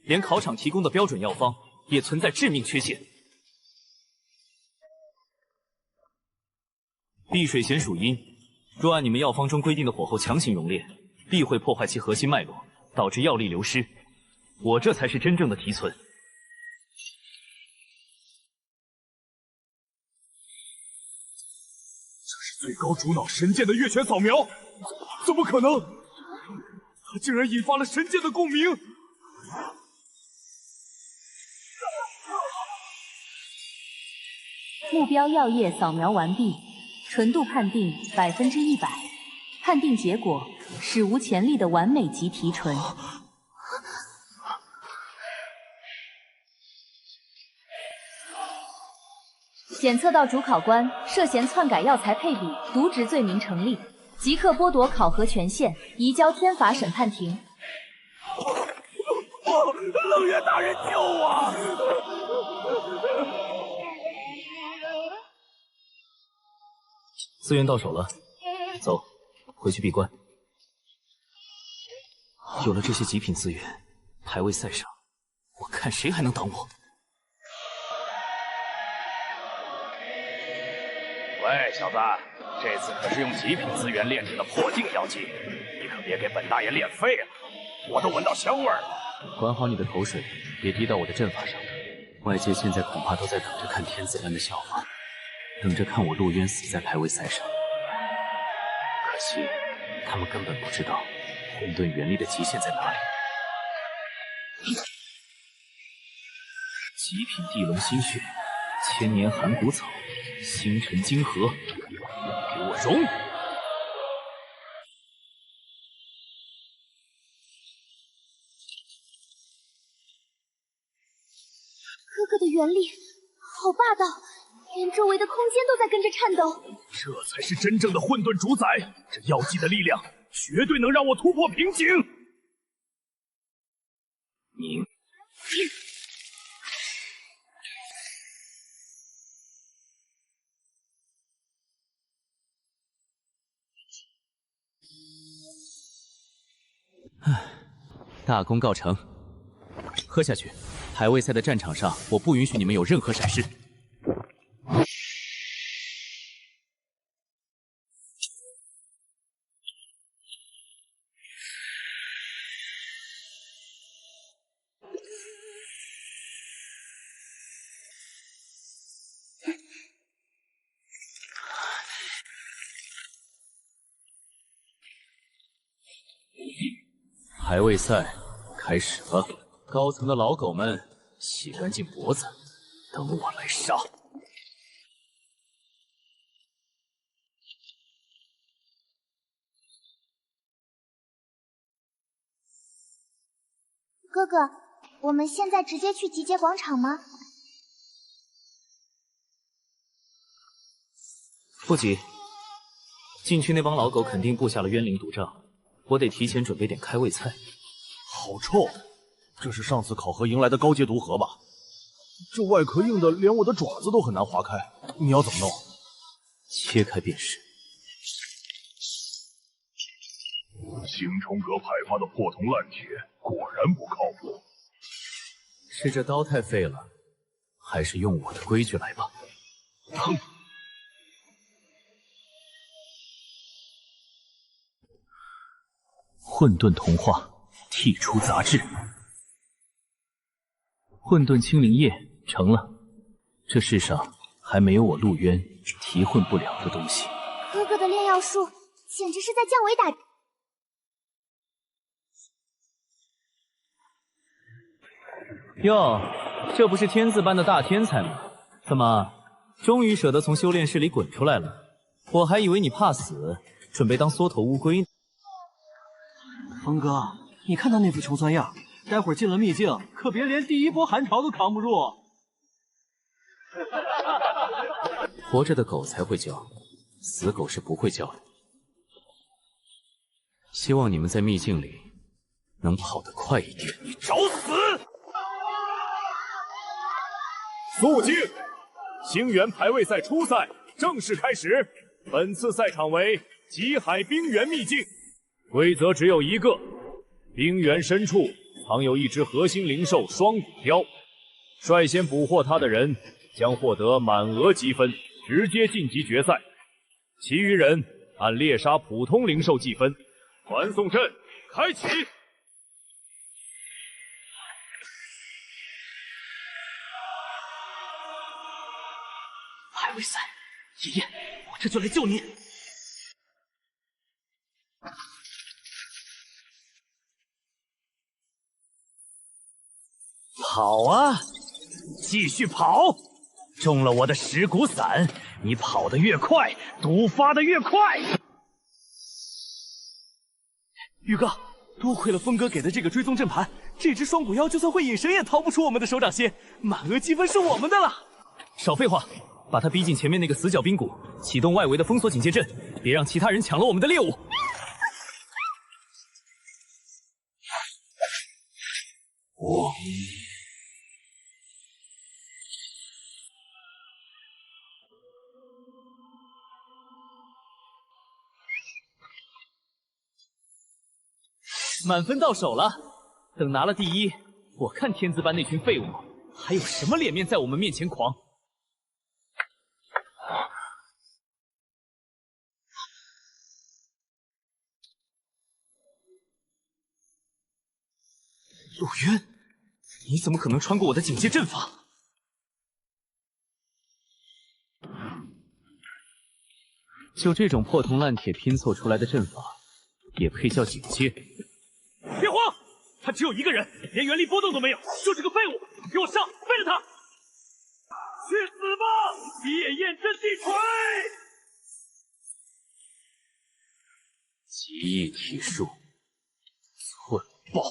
连考场提供的标准药方也存在致命缺陷。碧水咸属阴，若按你们药方中规定的火候强行熔炼，必会破坏其核心脉络，导致药力流失。我这才是真正的提存。这是最高主脑神剑的月泉扫描，怎么可能？他竟然引发了神剑的共鸣！目标药液扫描完毕，纯度判定100%，判定结果史无前例的完美级提纯。检测到主考官涉嫌篡改药材配比、渎职罪名成立，即刻剥夺考核权限，移交天法审判庭。冷月大人救我！资源到手了，走，回去闭关。有了这些极品资源，排位赛上，我看谁还能挡我。喂，小子，这次可是用极品资源炼制的破境药剂，你可别给本大爷炼废了，我都闻到香味了。管好你的口水，别滴到我的阵法上。外界现在恐怕都在等着看天子般的笑话，等着看我陆渊死在排位赛上。可惜，他们根本不知道混沌元力的极限在哪里。极品地龙心血，千年寒骨草，星辰晶核，给我融！哥哥的元力好霸道，连周围的空间都在跟着颤抖。这才是真正的混沌主宰，这药剂的力量绝对能让我突破瓶颈。你。大功告成，喝下去。排位赛的战场上，我不允许你们有任何闪失。排位赛开始了，高层的老狗们洗干净脖子，等我来杀。哥哥，我们现在直接去集结广场吗？不急，禁区那帮老狗肯定布下了冤灵毒障。我得提前准备点开胃菜。好臭！这是上次考核迎来的高阶毒核吧？这外壳硬的，连我的爪子都很难划开。你要怎么弄？切开便是。星冲阁派发的破铜烂铁果然不靠谱。是这刀太废了，还是用我的规矩来吧。砰！混沌同化，剔除杂质。混沌清灵液成了，这世上还没有我陆渊提混不了的东西。哥哥的炼药术简直是在降维打。哟，这不是天字班的大天才吗？怎么，终于舍得从修炼室里滚出来了？我还以为你怕死，准备当缩头乌龟呢。风哥，你看他那副穷酸样，待会儿进了秘境，可别连第一波寒潮都扛不住。活着的狗才会叫，死狗是不会叫的。希望你们在秘境里能跑得快一点。你找死！肃静！星源排位赛初赛正式开始。本次赛场为极海冰原秘境，规则只有一个：冰原深处藏有一只核心灵兽双骨雕，率先捕获它的人将获得满额积分，直接晋级决赛。其余人按猎杀普通灵兽计分。传送阵开启。排位赛，爷爷，我这就来救你。跑啊，继续跑！中了我的蚀骨散，你跑得越快，毒发得越快。宇哥，多亏了风哥给的这个追踪阵盘，这只双骨妖就算会隐身，也逃不出我们的手掌心。满额积分是我们的了。少废话，把他逼进前面那个死角冰谷，启动外围的封锁警戒阵，别让其他人抢了我们的猎物。我。满分到手了，等拿了第一，我看天资班那群废物还有什么脸面在我们面前狂。陆渊，你怎么可能穿过我的警戒阵法？就这种破铜烂铁拼凑出来的阵法，也配叫警戒？别慌，他只有一个人，连原力波动都没有，就是个废物！给我上，背着他！去死吧，烈焰阵地锤！极翼体术，寸爆！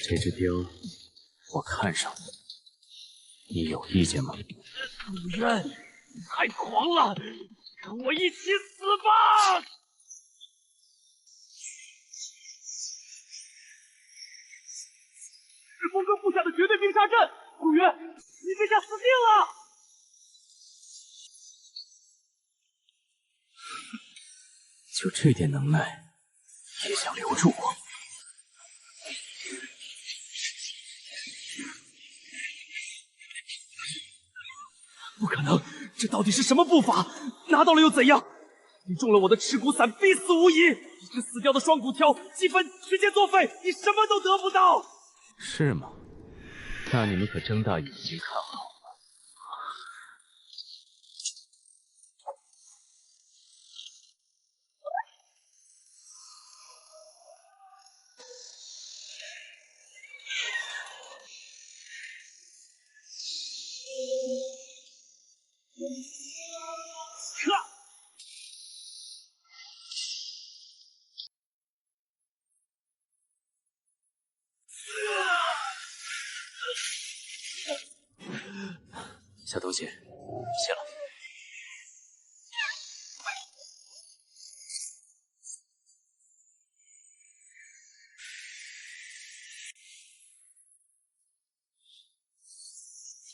这只雕，我看上了，你有意见吗？陆渊，你太狂了，跟我一起死吧！是风哥布下的绝对冰杀阵，陆渊，你这下死定了！就这点能耐，也想留住我？不可能，这到底是什么步伐？拿到了又怎样？你中了我的持骨散，必死无疑。一只死掉的双骨条，积分直接作废，你什么都得不到。是吗？那你们可睁大眼睛看好了。小东西，谢了。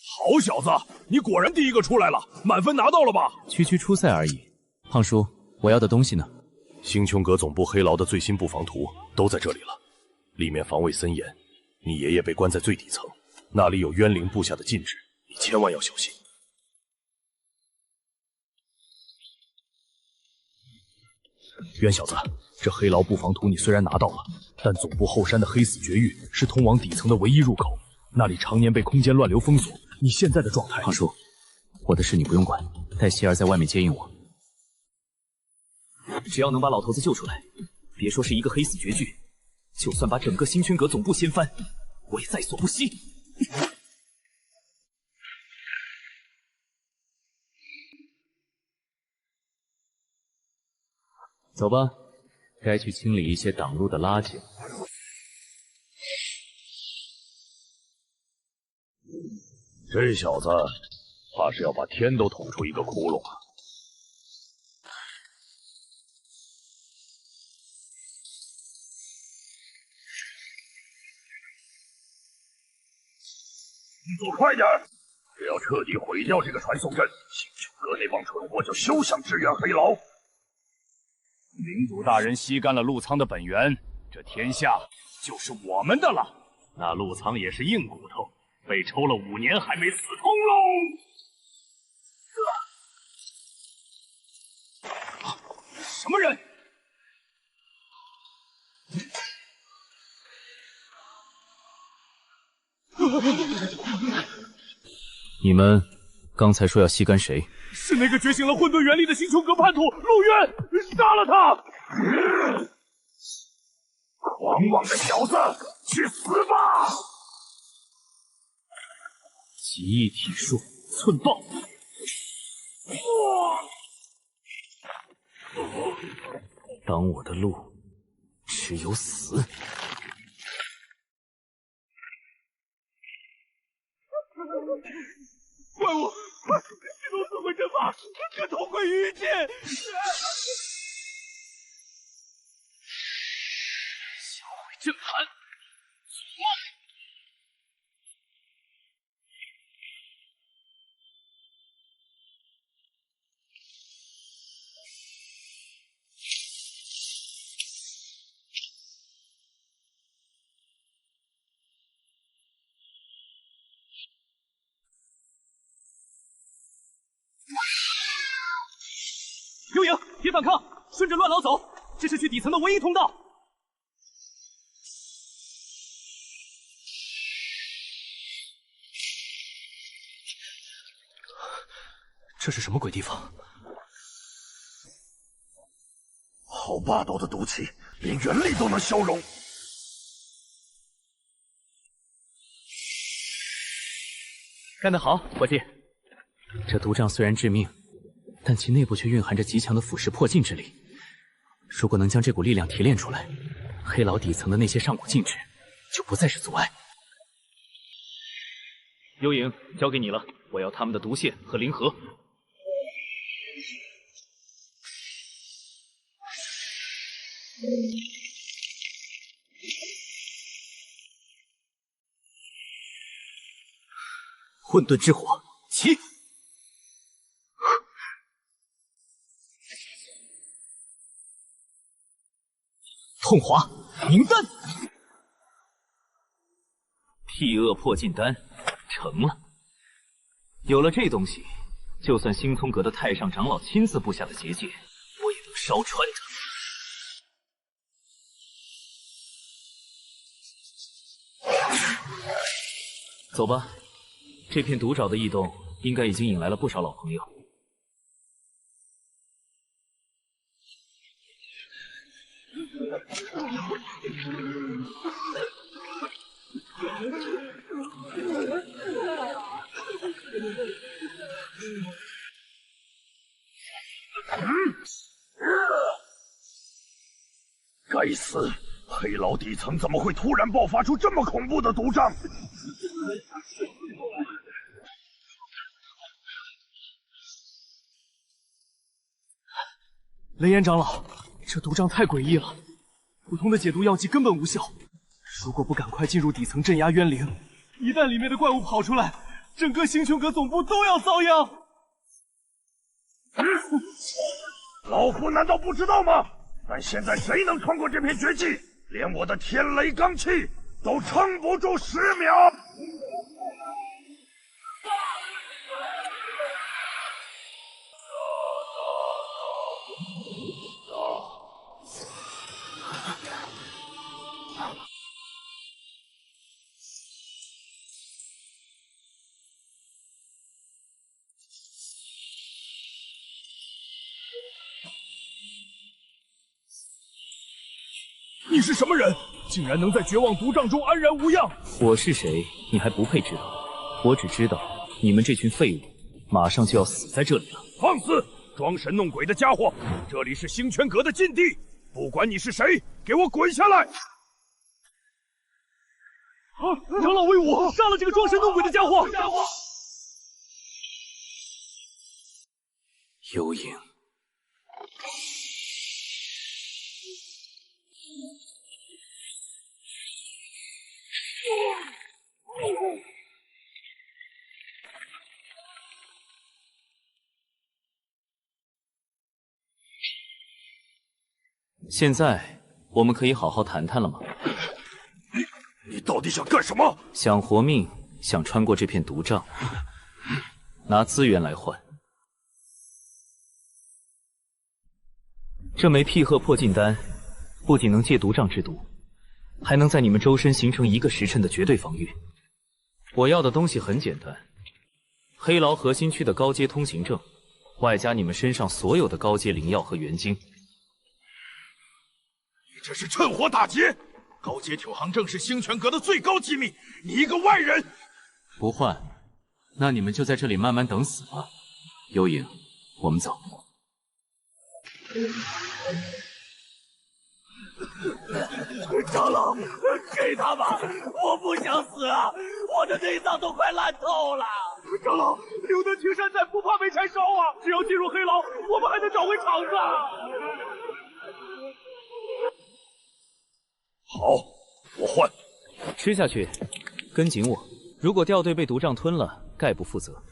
好小子，你果然第一个出来了，满分拿到了吧？区区初赛而已。胖叔，我要的东西呢？星穹阁总部黑牢的最新布防图都在这里了，里面防卫森严。你爷爷被关在最底层，那里有渊灵布下的禁制，你千万要小心。渊小子，这黑牢布防图你虽然拿到了，但总部后山的黑死绝域是通往底层的唯一入口，那里常年被空间乱流封锁。你现在的状态……胖叔，我的事你不用管，带希儿在外面接应我。只要能把老头子救出来，别说是一个黑死绝句，就算把整个星轩阁总部掀翻，我也在所不惜。走吧，该去清理一些挡路的垃圾了。这小子怕是要把天都捅出一个窟窿啊！动作快点！只要彻底毁掉这个传送阵，星穹阁那帮蠢货就休想支援黑牢。领主大人吸干了陆仓的本源，这天下就是我们的了。那陆仓也是硬骨头，被抽了5年还没死通喽！什么人？你们刚才说要吸干谁？是那个觉醒了混沌元力的星穹阁叛徒陆渊，杀了他！狂妄的小子，去死吧！极意体术，寸爆！挡我的路，只有死。怪物，快启动自毁阵法，可同归于尽！销毁阵盘，幽影，别反抗，顺着乱牢走，这是去底层的唯一通道。这是什么鬼地方？好霸道的毒气，连元力都能消融。干得好，伙计！这毒瘴虽然致命，但其内部却蕴含着极强的腐蚀破镜之力。如果能将这股力量提炼出来，黑牢底层的那些上古禁制就不再是阻碍。幽影，交给你了，我要他们的毒线和灵核。混沌之火，起！痛华明丹，辟恶破禁丹成了。有了这东西，就算星聪阁的太上长老亲自布下的结界，我也能烧穿它。走吧，这片毒爪的异动应该已经引来了不少老朋友。该死！黑牢底层怎么会突然爆发出这么恐怖的毒瘴？雷岩长老，这毒瘴太诡异了，普通的解毒药剂根本无效。如果不赶快进入底层镇压冤灵，一旦里面的怪物跑出来，整个星穹阁总部都要遭殃。老夫难道不知道吗？但现在谁能穿过这片绝技？连我的天雷罡气都撑不住10秒。你是什么人？竟然能在绝望毒瘴中安然无恙？我是谁，你还不配知道。我只知道，你们这群废物，马上就要死在这里了。放肆！装神弄鬼的家伙！这里是星泉阁的禁地，不管你是谁，给我滚下来！长老威武，杀了这个装神弄鬼的家伙！幽影，现在我们可以好好谈谈了吗？你到底想干什么？想活命，想穿过这片毒瘴，拿资源来换。这枚辟鹤破禁丹不仅能戒毒瘴之毒，还能在你们周身形成1个时辰的绝对防御。我要的东西很简单，黑牢核心区的高阶通行证，外加你们身上所有的高阶灵药和元晶。你这是趁火打劫！高阶挺行证是星泉阁的最高机密，你一个外人！不换，那你们就在这里慢慢等死吧。幽影，我们走。长老，给他吧，我不想死啊！我的内脏都快烂透了。长老，留得青山在，不怕没柴烧啊！只要进入黑牢，我们还能找回场子。好，我换。吃下去，跟紧我。如果掉队被毒瘴吞了，概不负责。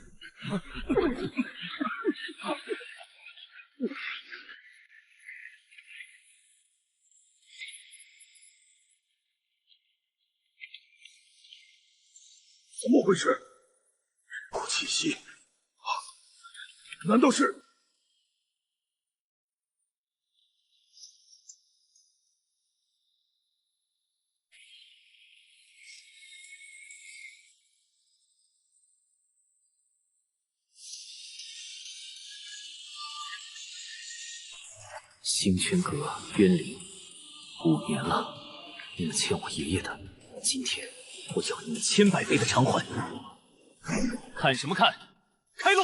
怎么回事？这股气息啊，难道是？星泉阁渊灵，5年了，你们欠我爷爷的，今天我要你们100倍的偿还。看什么看？开路！